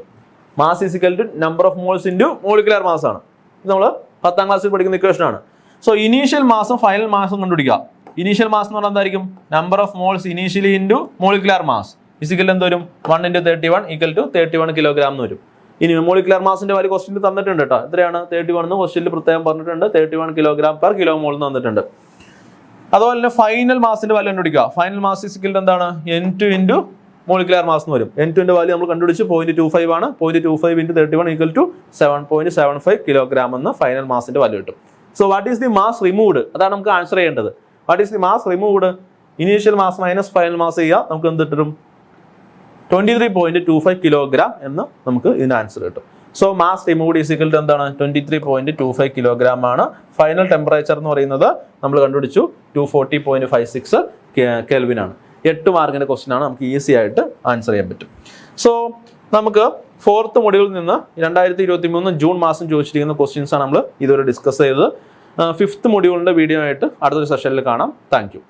Mass equal to number of moles into molecular mass ആണ്. ഇത് നമ്മൾ 10ാം ക്ലാസ്സിൽ പഠിക്കുന്ന ഇക്വേഷൻ ആണ്. സോ ഇനീഷ്യൽ മാസും ഫൈനൽ മാസും കണ്ടുപിടിക്കുക. ഇനീഷ്യൽ മാസ് എന്ന് പറഞ്ഞാൽ എന്തായിരിക്കും? Number of moles initially into molecular mass ഇസിക്കൽ എന്ത് വരും? 1 × 31 ഈക്വൽ ടു 31 കിലോഗ്രാം എന്ന് വരും. ഇനി മോളിക്കുലാർ മാസിന്റെ വാല്യൂ ക്വസ്റ്റ്യനിൽ തന്നിട്ടുണ്ട് കേട്ടോ. എത്രയാണ്? 31 എന്ന് ക്വസ്റ്റ്യനിൽ പ്രത്യേകം പറഞ്ഞിട്ടുണ്ട്. 31 കിലോഗ്രാം പെർ കിലോ മോൾ എന്ന് തന്നിട്ടുണ്ട്. അതുപോലെ തന്നെ ഫൈനൽ മാസിന്റെ വാല്യൂ കണ്ടുപിടിക്കുക. ഫൈനൽ മാസ് ഇസിക്കൽ എന്താണ്? N2 × മോളിക്കുലാർ മാസ് എന്ന് വരും. N2 വാല്യൂ നമ്മൾ കണ്ടുപിടിച്ച് 0.25 ആണ്. 0.25 × 31 ഈക്വൽ ടു 7.75 കിലോഗ്രാം എന്ന് ഫൈനൽ മാസിന്റെ വാല്യൂ കിട്ടും. So what is the mass removed? അതാണ് നമുക്ക് ആൻസർ ചെയ്യേണ്ടത്. What is the mass removed? Initial mass minus final mass ചെയ്യുക. നമുക്ക് എന്ത് കിട്ടും? 23.25 കിലോഗ്രാം എന്ന് നമുക്ക് ഇതിന് ആൻസർ കിട്ടും. So mass removed is equal to എന്താണ്? 23.25 കിലോഗ്രാം ആണ്. ഫൈനൽ ടെമ്പറേച്ചർ എന്ന് പറയുന്നത് നമ്മൾ കണ്ടുപിടിച്ചു 240.56 കെൽവിൻ ആണ്. 8 മാർക്കിന്റെ ക്വസ്റ്റ്യൻ ആണ്. നമുക്ക് ഈസി ആയിട്ട് ആൻസർ ചെയ്യാൻ പറ്റും. സോ നമുക്ക് 4th മൊഡ്യൂളിൽ നിന്ന് 2023 ജൂൺ മാസം ചോദിച്ചിരിക്കുന്ന ക്വസ്റ്റ്യൻസ് ആണ് നമ്മൾ ഇതുവരെ ഡിസ്കസ് ചെയ്തത്. 5th മൊഡ്യൂളിന്റെ വീഡിയോ ആയിട്ട് അടുത്തൊരു സെഷനിൽ കാണാം. Thank you.